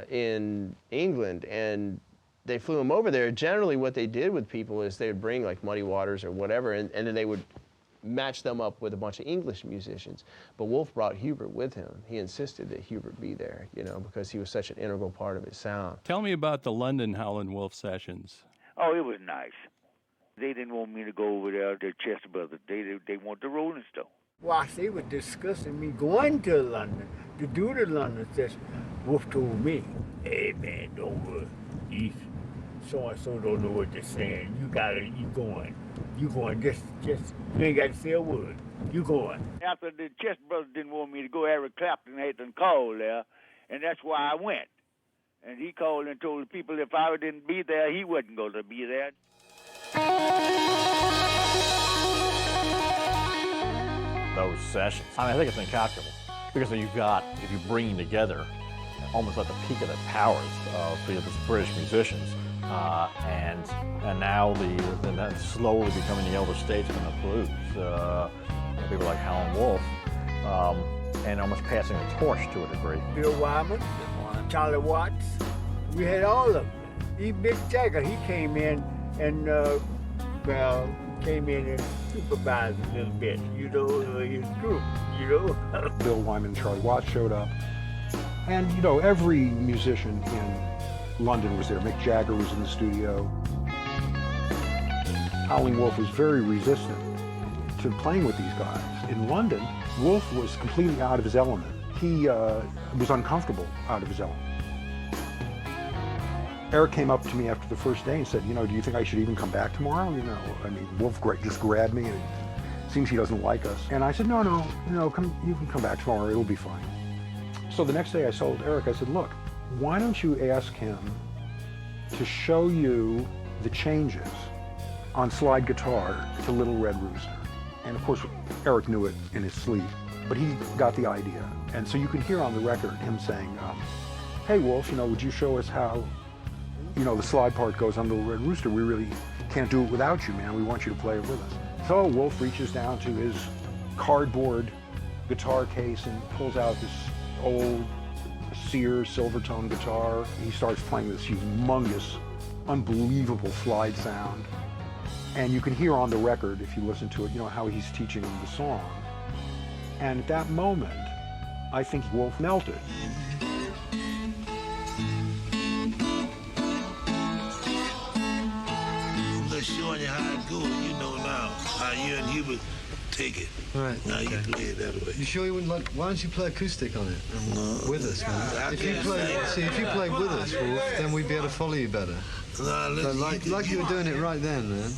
in England, and they flew him over there, generally what they did with people is they would bring like Muddy Waters or whatever, and then they would match them up with a bunch of English musicians. But Wolf brought Hubert with him. He insisted that Hubert be there, you know, because he was such an integral part of his sound. Tell me about the London Howlin' Wolf sessions. Oh, it was nice. They didn't want me to go over there to Chester Brothers. They want the Rolling Stone. While they were discussing me going to London to do the London session, Wolf told me, hey man, don't worry. So-and-so don't know what they're saying. You going. You going, just, you ain't got to say a word. You going. After the Chester Brothers didn't want me to go, Eric Clapton had to call there, and that's why I went. And he called and told the people if I didn't be there, he wasn't going to be there. those sessions. I mean, I think it's incalculable because you've got, if you're bringing together almost at the peak of the powers of these British musicians, and now the slowly becoming the elder statesmen of blues, people like Howlin' Wolf, and almost passing the torch to a degree. Bill Wyman, Charlie Watts, we had all of them. Even Mick Jagger, he came in and, came in and supervised a little bit, his group, Bill Wyman and Charlie Watts showed up. And, every musician in London was there. Mick Jagger was in the studio. Howlin' Wolf was very resistant to playing with these guys. In London, Wolf was completely out of his element. He was uncomfortable out of his element. Eric came up to me after the first day and said, do you think I should even come back tomorrow? Wolf just grabbed me, and it seems he doesn't like us. And I said, no, you can come back tomorrow, it'll be fine. So the next day I told Eric, I said, look, why don't you ask him to show you the changes on slide guitar to Little Red Rooster? And of course, Eric knew it in his sleep, but he got the idea. And so you can hear on the record him saying, hey Wolf, would you show us how the slide part goes on Little Red Rooster? We really can't do it without you, man. We want you to play it with us. So Wolf reaches down to his cardboard guitar case and pulls out this old Sears Silvertone guitar. He starts playing this humongous, unbelievable slide sound. And you can hear on the record, if you listen to it, how he's teaching the song. And at that moment, I think Wolf melted. Showing you how it goes, now how you and Hubert take it. Right. Now you play it that way. You sure you wouldn't like? Why don't you play acoustic on it with us, man? If you played with us, Wolf, then we'd be able to follow you better. Like you were doing it right then, man.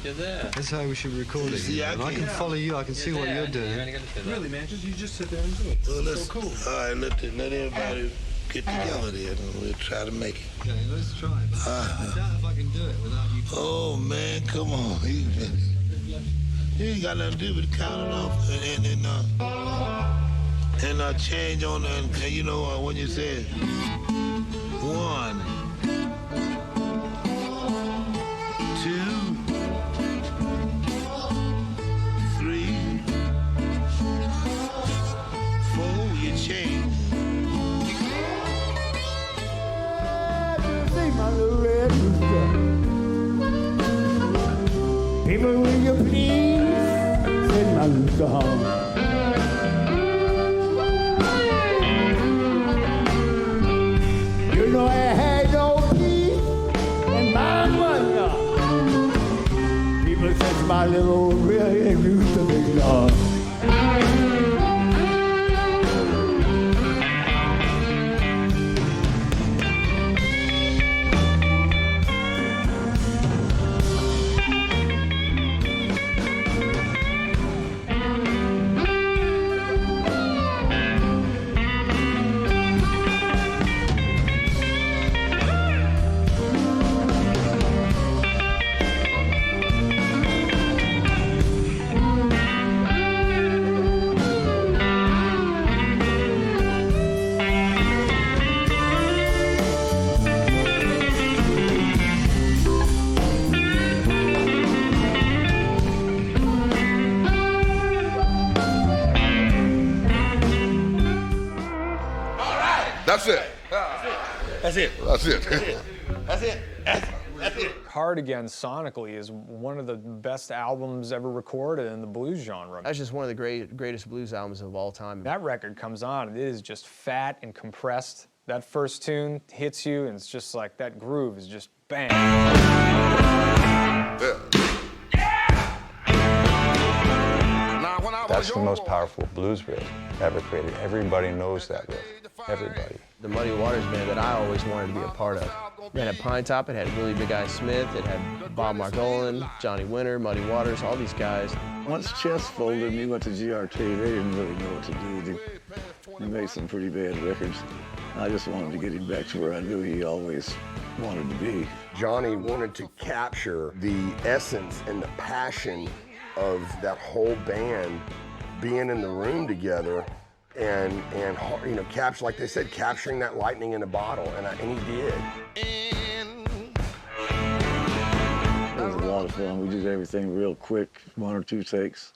You're there. That's how we should record it. I can follow you. I can see what you're doing. Really, man? You just sit there and do it. Well, it's so cool. All right, let everybody get together there, and we'll try to make it. Okay, let's try. I doubt if I can do it without you. Oh man, come on. You ain't got nothing to do but count it off and change on when you say 1, 2, 3, 4, you change. My little red rooster. People, will you please send my rooster home? I had no peace in my mind. People send my little red rooster, big Lord. That's it. That's it. That's it. That's it. That's it. Hard Again sonically is one of the best albums ever recorded in the blues genre. That's just one of the greatest blues albums of all time. That record comes on, and it is just fat and compressed. That first tune hits you, and it's just like that groove is just bang. That's the most powerful blues riff ever created. Everybody knows that riff. Everybody. The Muddy Waters band that I always wanted to be a part of. It had Pine Top, it had Willie Big Eye Smith, it had Bob Margolin, Johnny Winter, Muddy Waters, all these guys. Once Chess folded and he went to GRT, they didn't really know what to do. They made some pretty bad records. I just wanted to get him back to where I knew he always wanted to be. Johnny wanted to capture the essence and the passion of that whole band being in the room together and you know, capture, like they said, capturing that lightning in a bottle, and he did. It was a lot of fun. We did everything real quick, 1 or 2 takes.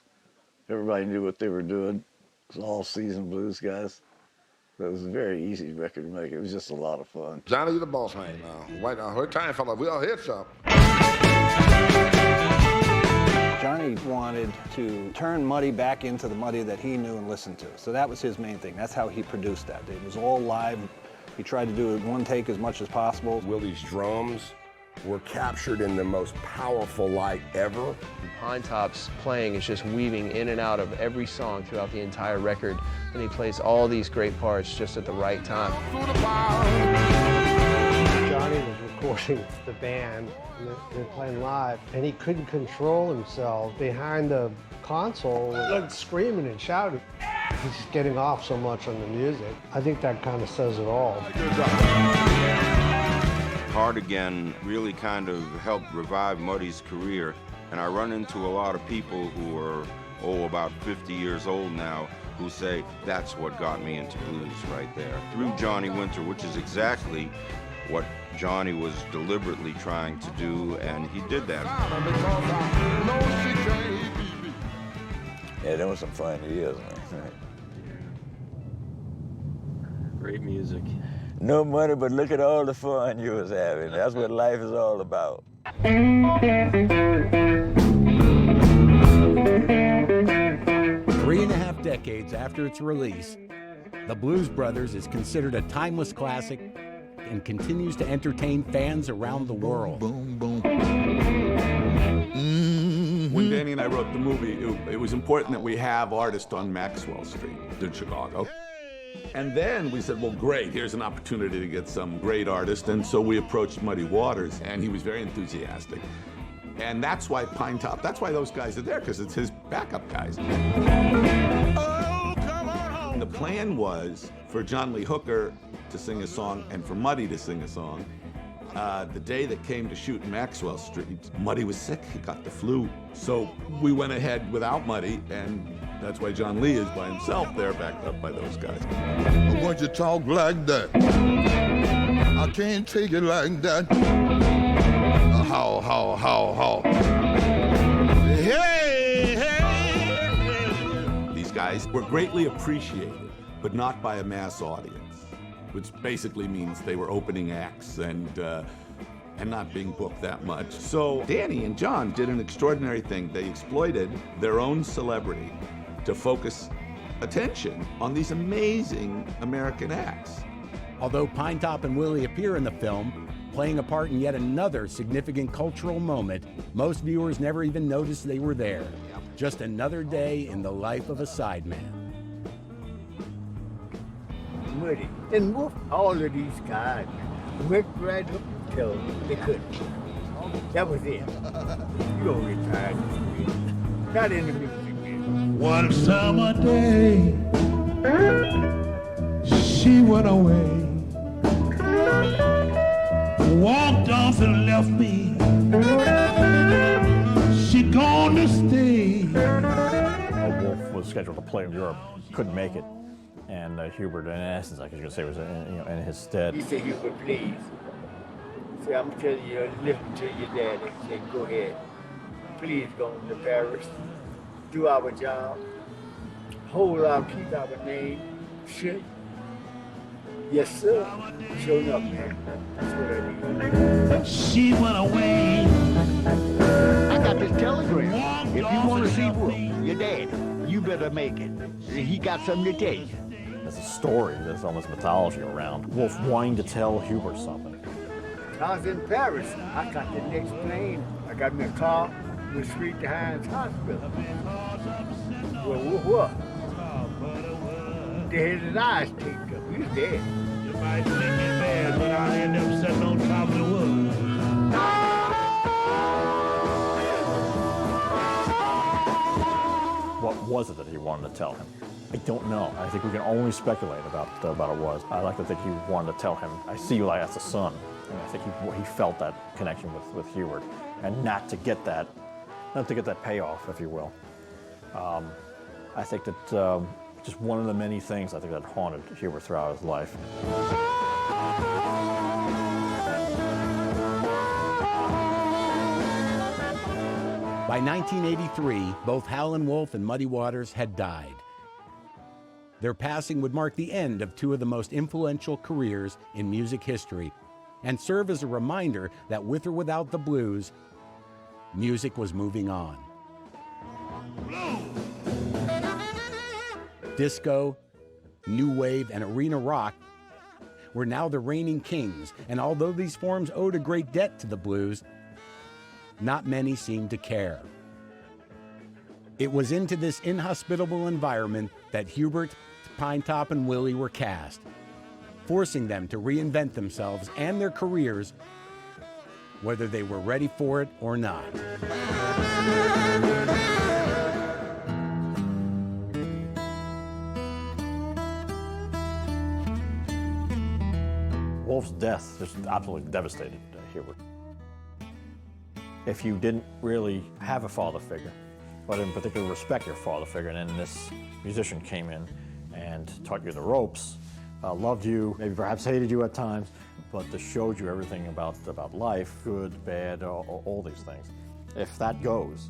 Everybody knew what they were doing. It was all seasoned blues guys. It was a very easy record to make. It was just a lot of fun. Johnny, you the boss man now. Right now, her time fella, we all hit something. Johnny wanted to turn Muddy back into the Muddy that he knew and listened to. So that was his main thing. That's how he produced that. It was all live. He tried to do it one take as much as possible. Willie's drums were captured in the most powerful light ever. Pine Top's playing is just weaving in and out of every song throughout the entire record, and he plays all these great parts just at the right time. Johnny was recording the band, and they were playing live, and he couldn't control himself behind the console, like screaming and shouting. He's just getting off so much on the music. I think that kind of says it all. Hard Again really kind of helped revive Muddy's career, and I run into a lot of people who are, about 50 years old now, who say that's what got me into blues right there. Through Johnny Winter, which is exactly what Johnny was deliberately trying to do, and he did that. Yeah, there was some fun years, man. Great music. No money, but look at all the fun you was having. That's what life is all about. 3.5 decades after its release, The Blues Brothers is considered a timeless classic and continues to entertain fans around the world. Boom, boom. When Danny and I wrote the movie, it was important that we have artists on Maxwell Street in Chicago. And then we said, well, great, here's an opportunity to get some great artists. And so we approached Muddy Waters, and he was very enthusiastic. And that's why Pine Top, that's why those guys are there, because it's his backup guys. And the plan was for John Lee Hooker to sing a song and for Muddy to sing a song. The day that came to shoot Maxwell Street, Muddy was sick, he got the flu. So we went ahead without Muddy, and that's why John Lee is by himself there, backed up by those guys. I want you to talk like that. I can't take it like that. How. Hey, hey. These guys were greatly appreciated, but not by a mass audience, which basically means they were opening acts and not being booked that much. So Danny and John did an extraordinary thing. They exploited their own celebrity to focus attention on these amazing American acts. Although Pine Top and Willie appear in the film, playing a part in yet another significant cultural moment, most viewers never even noticed they were there. Just another day in the life of a sideman. Muddy and Wolf, all of these guys went right up till they couldn't. That was it. You don't retire. Not in the music business. One summer day, she went away. Walked off and left me. She gonna stay. Wolf was scheduled to play in Europe, couldn't make it, and Hubert, in essence, I guess you could say, was in his stead. He said, Hubert, please. Say, I'm telling you, listen to your daddy. Say, go ahead. Please go to Paris. Do our job. Hold our, keep our name. Shit. Yes, sir. Sure enough, man. That's what I need. She went away. I got this telegram. If you want to see Wolf, your dad, you better make it. He got something to tell you. There's a story, there's almost mythology around Wolf wanting to tell Hubert something. I was in Paris. I got the next plane. I got me a car. Went straight to Hines Hospital. Well, what? They had his eyes taped up. He was dead. You might think me bad, but I end up sitting on top of the woods. What was it that he wanted to tell him? I don't know. I think we can only speculate about what it was. I like to think he wanted to tell him, I see you like as a son. And I think he felt that connection with Hubert, and not to get that payoff, if you will. I think that just one of the many things I think that haunted Hubert throughout his life. By 1983, both Howlin' Wolf and Muddy Waters had died. Their passing would mark the end of two of the most influential careers in music history and serve as a reminder that with or without the blues, music was moving on. Disco, new wave, and arena rock were now the reigning kings, and although these forms owed a great debt to the blues, not many seemed to care. It was into this inhospitable environment that Hubert, Pinetop, and Willie were cast, forcing them to reinvent themselves and their careers, whether they were ready for it or not. Wolf's death just absolutely devastated Hubert. If you didn't really have a father figure, but in particular respect your father figure, and then this musician came in and taught you the ropes, loved you, maybe perhaps hated you at times, but just showed you everything about life, good, bad, all these things. If that goes,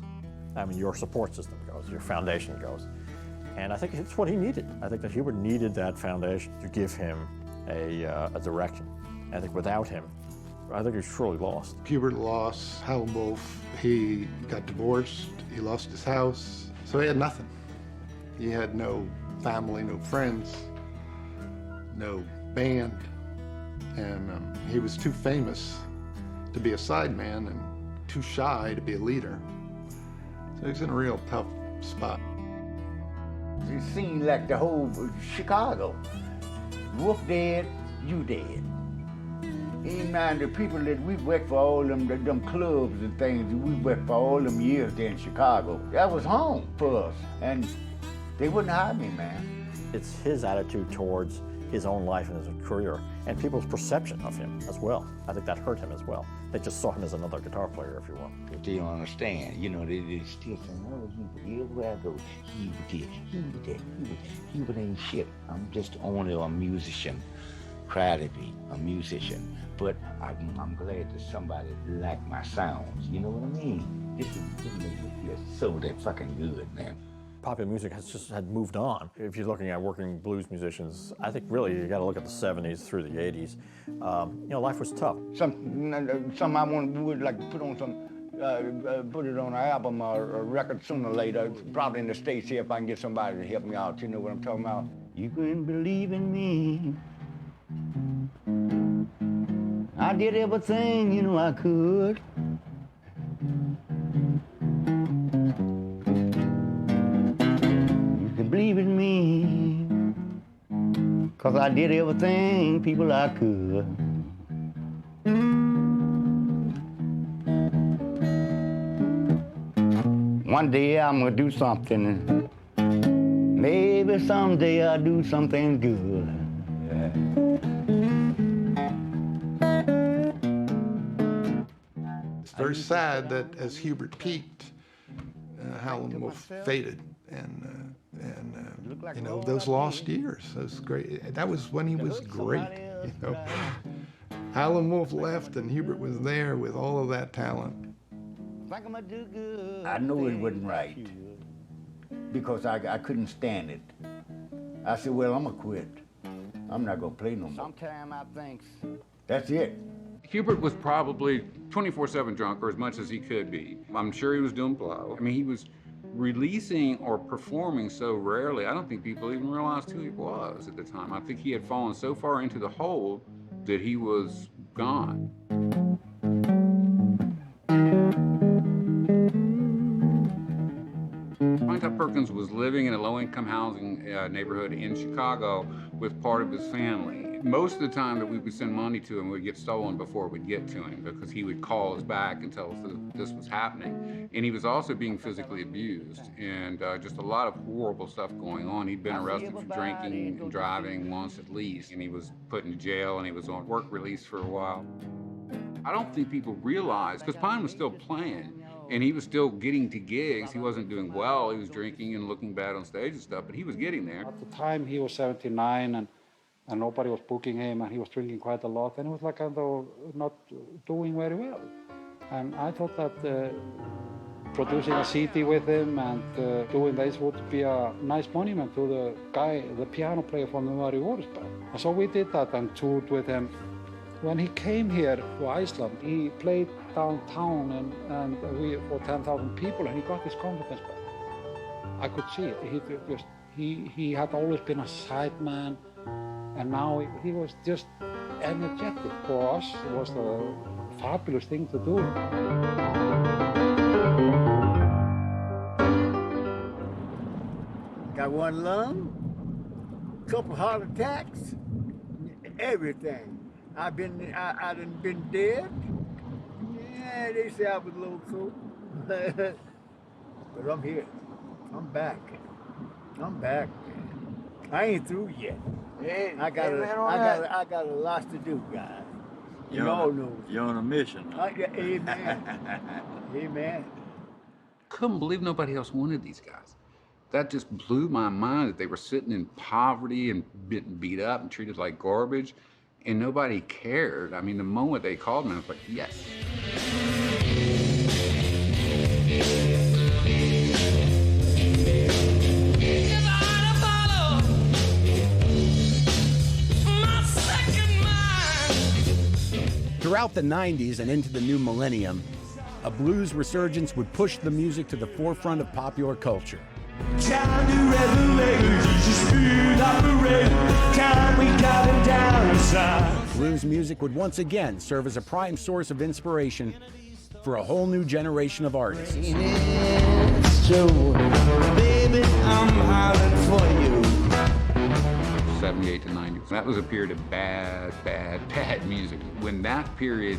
I mean, your support system goes, your foundation goes. And I think it's what he needed. I think that Hubert needed that foundation to give him a direction. I think without him, I think he's truly lost. Hubert lost Howlin' Wolf. He got divorced. He lost his house. So he had nothing. He had no family, no friends, no band. And he was too famous to be a sideman and too shy to be a leader. So he's in a real tough spot. It seemed like the whole Chicago. Wolf dead, you dead. Even mind the people that we worked for, all them clubs and things, we worked for all them years there in Chicago. That was home for us, and they wouldn't hire me, man. It's his attitude towards his own life and his career, and people's perception of him as well. I think that hurt him as well. They just saw him as another guitar player, if you will. But they don't understand. You know, they still saying, oh, Hubert, everywhere I go, Hubert did, Hubert did, Hubert ain't shit. I'm just only a musician, proud to be a musician. But I'm glad that somebody liked my sounds. You know what I mean? This makes me feel so that fucking good, man. Popular music had moved on. If you're looking at working blues musicians, I think really you got to look at the 70s through the 80s. You know, life was tough. Some I would like to put on put it on an album or a record sooner or later, probably in the States here if I can get somebody to help me out. You know what I'm talking about? You can believe in me. I did everything, you know, I could. You can believe in me, 'cause I did everything, people, I could. One day I'm gonna do something. Maybe someday I'll do something good. Yeah. It's very sad that as Hubert peaked, Howlin' Wolf faded, and you know, those lost years, those great. That was when he was great. You know, Howlin' Wolf left, and Hubert was there with all of that talent. I knew it wasn't right because I couldn't stand it. I said, well, I'm gonna quit. I'm not gonna play no more. Sometime I think that's it. Hubert was probably 24/7 drunk, or as much as he could be. I'm sure he was doing blow. I mean, he was releasing or performing so rarely, I don't think people even realized who he was at the time. I think he had fallen so far into the hole that he was gone. Pinetop Perkins was living in a low-income housing neighborhood in Chicago with part of his family. Most of the time that we would send money to him would get stolen before we'd get to him because he would call us back and tell us that this was happening. And he was also being physically abused and just a lot of horrible stuff going on. He'd been arrested for drinking and driving once at least, and he was put into jail and he was on work release for a while. I don't think people realized, because Pine was still playing, And he was still getting to gigs. He wasn't doing well. He was drinking and looking bad on stage and stuff, but he was getting there. At the time, he was 79, and nobody was booking him, and he was drinking quite a lot, and it was like kind of not doing very well. And I thought that producing a CD with him and doing this would be a nice monument to the guy, the piano player from the Murray Waters band. And so we did that and toured with him. When he came here to Iceland, he played downtown and we for 10,000 people, and he got his confidence back. I could see it. He had always been a sideman, and now he was just energetic. For us, it was a fabulous thing to do. Got one lung, couple heart attacks, everything. I done been dead. Yeah, they say I was a little cool. But I'm here. I'm back. I'm back, man. I ain't through yet. I got a lot to do, guys. You all know. You're on a mission. Amen. Amen. Couldn't believe nobody else wanted these guys. That just blew my mind that they were sitting in poverty and getting beat up and treated like garbage, and nobody cared. I mean, the moment they called me, I was like, yes. Throughout the 90s and into the new millennium, a blues resurgence would push the music to the forefront of popular culture. Blues music would once again serve as a prime source of inspiration for a whole new generation of artists. Baby, I'm howling for you. 78 to 90. That was a period of bad music. When that period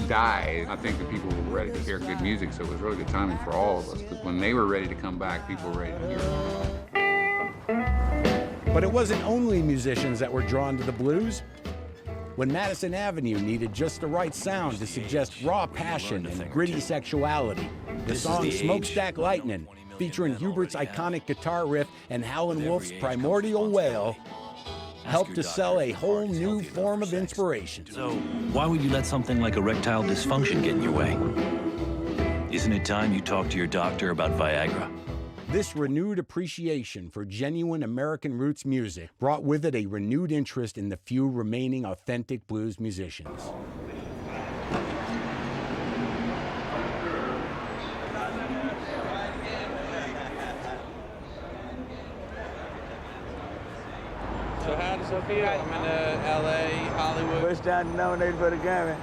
died, I think that people were ready to hear good music, so it was really good timing for all of us, because when they were ready to come back, people were ready to hear it. But it wasn't only musicians that were drawn to the blues. When Madison Avenue needed just the right sound to suggest raw passion and gritty sexuality, the song Smokestack Lightning, featuring Hubert's iconic guitar riff and Howlin' Wolf's primordial wail, helped to sell a whole new form of inspiration. So, why would you let something like erectile dysfunction get in your way? Isn't it time you talk to your doctor about Viagra? This renewed appreciation for genuine American roots music brought with it a renewed interest in the few remaining authentic blues musicians. So how does it feel? I'm in L.A., Hollywood. First time nominated for the Grammy.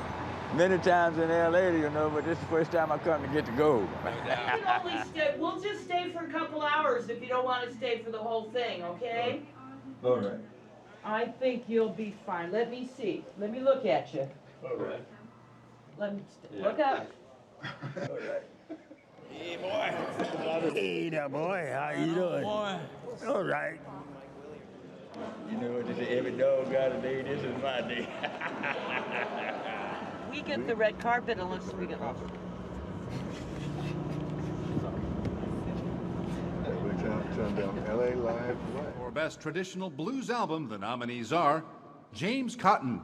Many times in L.A., you know, but this is the first time I come to get to go. We'll just stay for a couple hours if you don't want to stay for the whole thing, okay? All right. I think you'll be fine. Let me see. Let me look at you. All right. Let me look up. All right. Hey, boy. Hey, there, boy. How you doing? Boy. All right. You know what they say, every dog got a day. This is my day. We get the red carpet unless we get off. Turn down LA Live. For Best Traditional Blues Album, the nominees are James Cotton,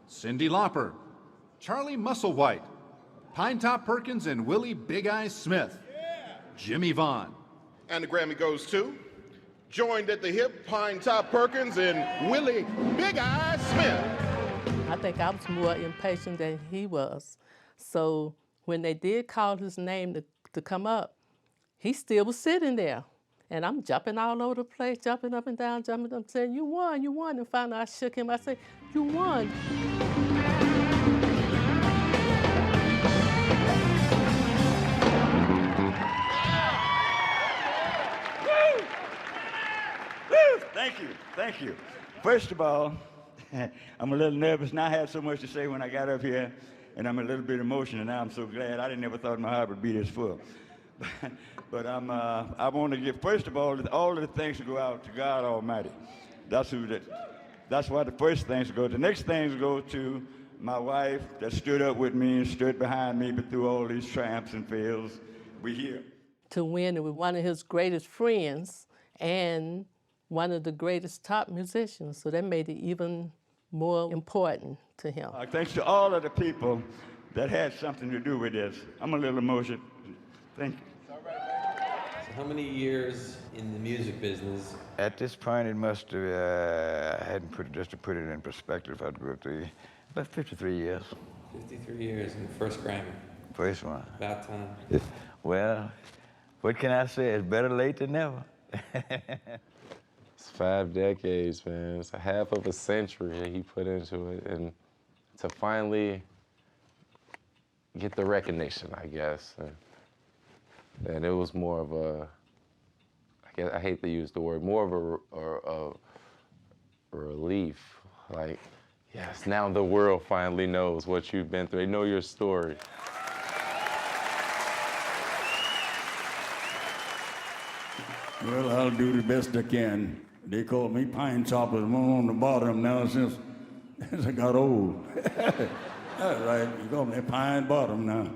Cyndi Lauper, Charlie Musselwhite, Pinetop Perkins and Willie Big Eye Smith, Jimmy Vaughn. And the Grammy goes to Joined at the Hip, Pinetop Perkins and Willie Big Eye Smith. I think I was more impatient than he was. So when they did call his name to come up, he still was sitting there. And I'm jumping all over the place, jumping up and down, jumping up, saying, you won, you won. And finally I shook him, I said, you won. Thank you. First of all, I'm a little nervous, and I had so much to say when I got up here, and I'm a little bit emotional, and now I'm so glad. I never thought my heart would be this full. But I want to give, first of all of the thanks to go out to God Almighty. That's why the first thanks go. The next thanks go to my wife that stood up with me and stood behind me but through all these tramps and fails, we here. To win with one of his greatest friends and one of the greatest top musicians, so that made it even more important to him. Thanks to all of the people that had something to do with this. I'm a little emotional. Thank you. So how many years in the music business? At this point, it must have, I hadn't put it, just to put it in perspective, I'd go up to about 53 years. 53 years and first Grammy. First one. About time. Well, what can I say? It's better late than never. It's 5 decades, man. It's a half of a century that he put into it. And to finally get the recognition, I guess. And it was more of a, I hate to use the word, more of a relief. Like, yes, now the world finally knows what you've been through. They know your story. Well, I'll do the best I can. They call me Pine Top, but I'm on the bottom now since I got old. That's right, you call me Pine Bottom now.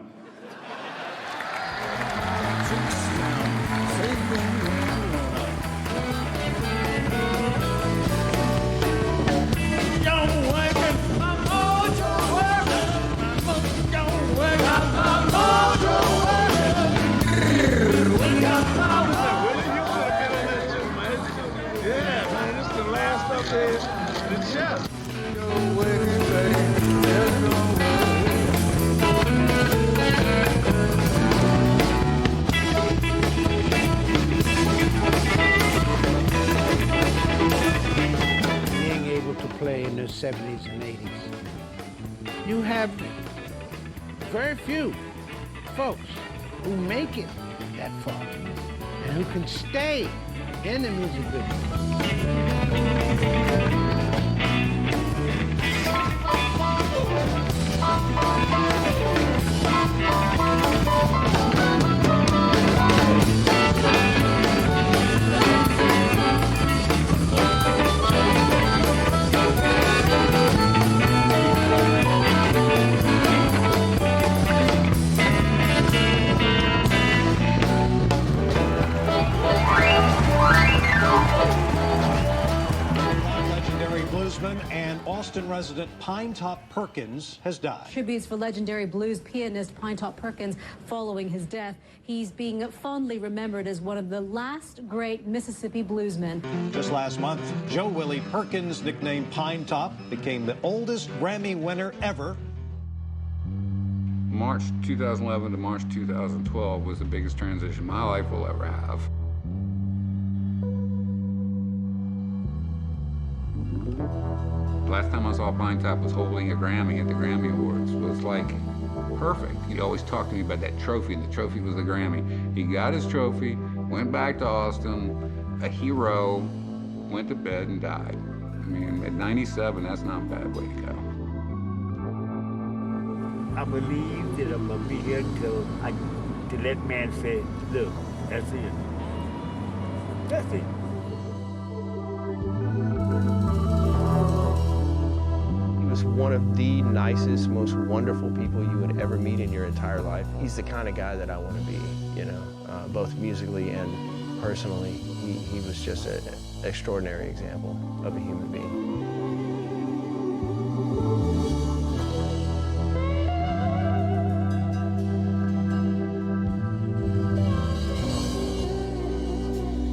Being able to play in the 70s and 80s. You have very few folks who make it that far and who can stay in the music and Austin resident Pinetop Perkins has died. Tributes for legendary blues pianist Pinetop Perkins following his death. He's being fondly remembered as one of the last great Mississippi bluesmen. Just last month, Joe Willie Perkins, nicknamed Pinetop, became the oldest Grammy winner ever. March 2011 to March 2012 was the biggest transition my life will ever have. Last time I saw Pinetop was holding a Grammy at the Grammy Awards. It was like perfect. He'd always talk to me about that trophy, and the trophy was the Grammy. He got his trophy, went back to Austin, a hero, went to bed and died. I mean, at 97, that's not a bad way to go. I believe that I'm gonna be here to let man say, look, that's it. That's it. One of the nicest, most wonderful people you would ever meet in your entire life. He's the kind of guy that I want to be, you know, both musically and personally. He was just an extraordinary example of a human being.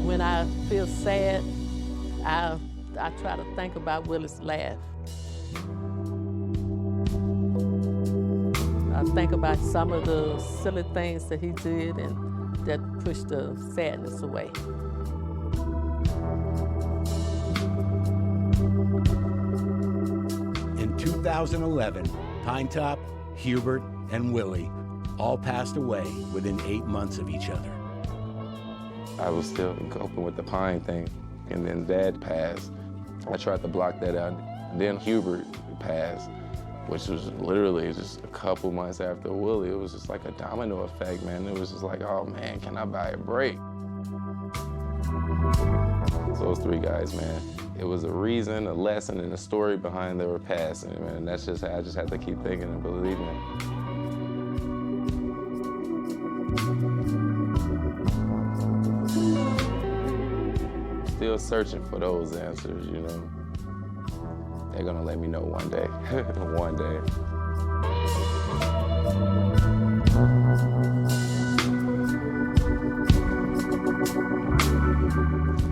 When I feel sad, I try to think about Willie's laugh. I think about some of the silly things that he did and that pushed the sadness away. In 2011, Pinetop, Hubert, and Willie all passed away within 8 months of each other. I was still coping with the Pine thing, and then Dad passed. I tried to block that out. Then Hubert passed, which was literally just a couple months after Willie. It was just like a domino effect, man. It was just like, oh man, can I buy a break? Those three guys, man, it was a reason, a lesson, and a story behind they were passing, man. And that's just, I just had to keep thinking and believing it. Still searching for those answers, you know. They're gonna let me know one day, one day.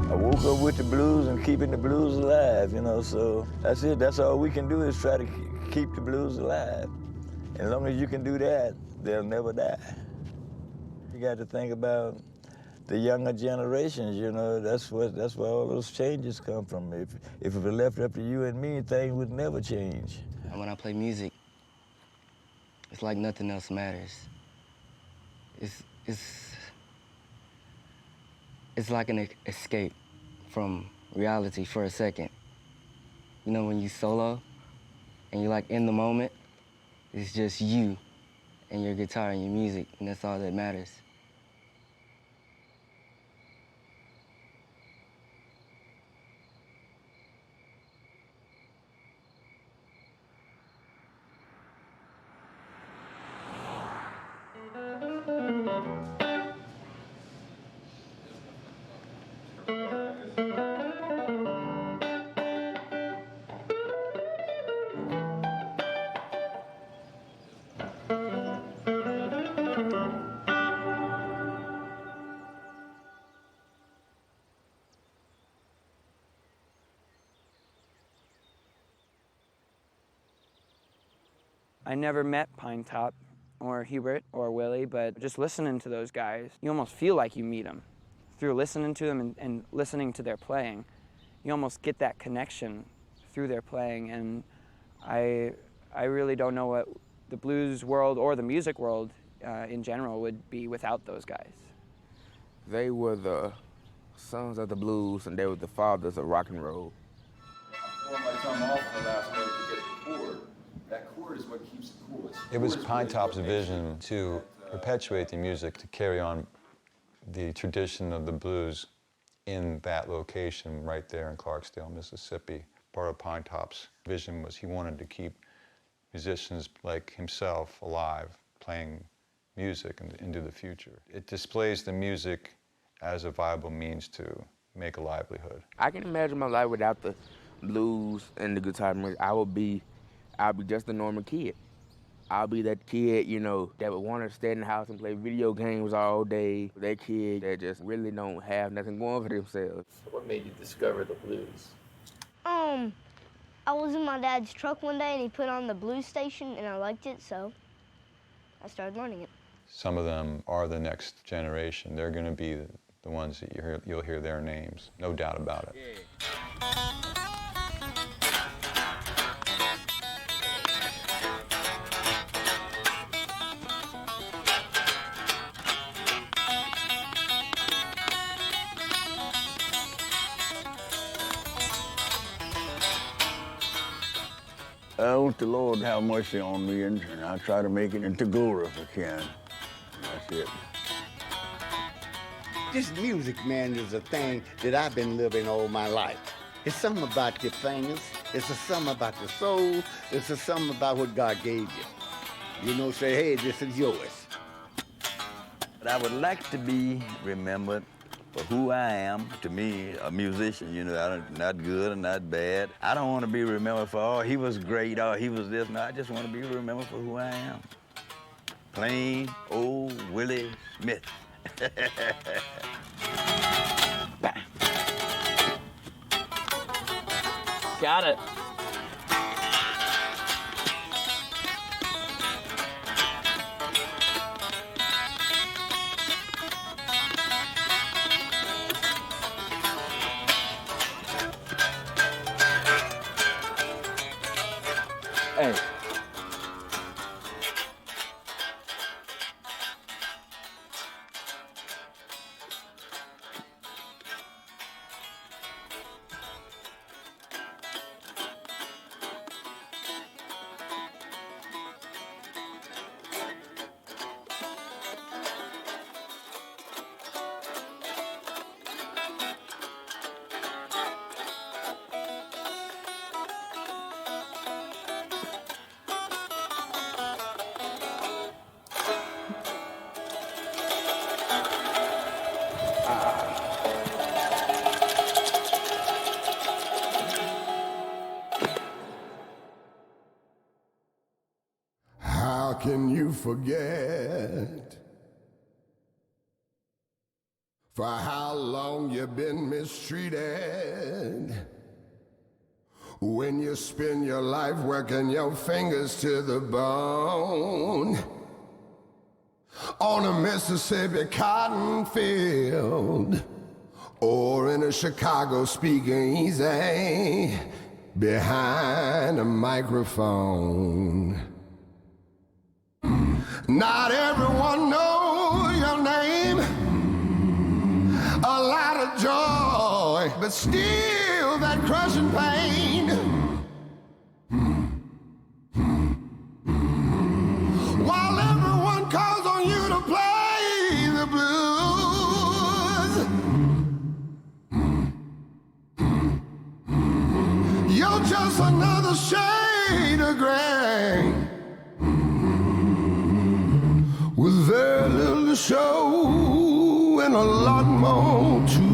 I woke up with the blues and keeping the blues alive, you know, so that's it. That's all we can do is try to keep the blues alive. And as long as you can do that, they'll never die. You got to think about the younger generations, you know, that's where all those changes come from. If it were left up to you and me, things would never change. When I play music, it's like nothing else matters. It's like an escape from reality for a second. You know, when you solo and you're like in the moment, it's just you and your guitar and your music, and that's all that matters. I never met Pine Top or Hubert or Willie, but just listening to those guys, you almost feel like you meet them. Through listening to them and listening to their playing, you almost get that connection through their playing, and I really don't know what the blues world or the music world in general would be without those guys. They were the sons of the blues, and they were the fathers of rock and roll. I my tongue off the last note to get the chord. That chord is what keeps it cool. It was Pine Top's vision to perpetuate the music, to carry on the tradition of the blues in that location right there in Clarksdale, Mississippi. Part of Pine Top's vision was he wanted to keep musicians like himself alive, playing music into the future. It displays the music as a viable means to make a livelihood. I can imagine my life without the blues and the guitar music. I'll be just a normal kid. I'll be that kid, you know, that would want to stay in the house and play video games all day. That kid that just really don't have nothing going for themselves. What made you discover the blues? I was in my dad's truck one day and he put on the blues station and I liked it, so I started learning it. Some of them are the next generation. They're going to be the ones that you'll hear their names, no doubt about it. Yeah. I want the Lord to have mercy on me, and I try to make it into glory if I can. That's it. This music, man, is a thing that I've been living all my life. It's something about your fingers. It's something about the soul. It's something about what God gave you. You know, say, hey, this is yours. But I would like to be remembered for who I am. To me, a musician, you know, I'm not good and not bad. I don't want to be remembered for, oh, he was great, or he was this. No, I just want to be remembered for who I am. Plain old Willie Smith. Got it. Hey. forget? For how long you've been mistreated? When you spend your life working your fingers to the bone on a Mississippi cotton field, or in a Chicago speakeasy behind a microphone. Not everyone knows your name. A lot of joy, but still that crushing pain. While everyone calls on you to play the blues, you're just another shade of gray, with very little to show and a lot more to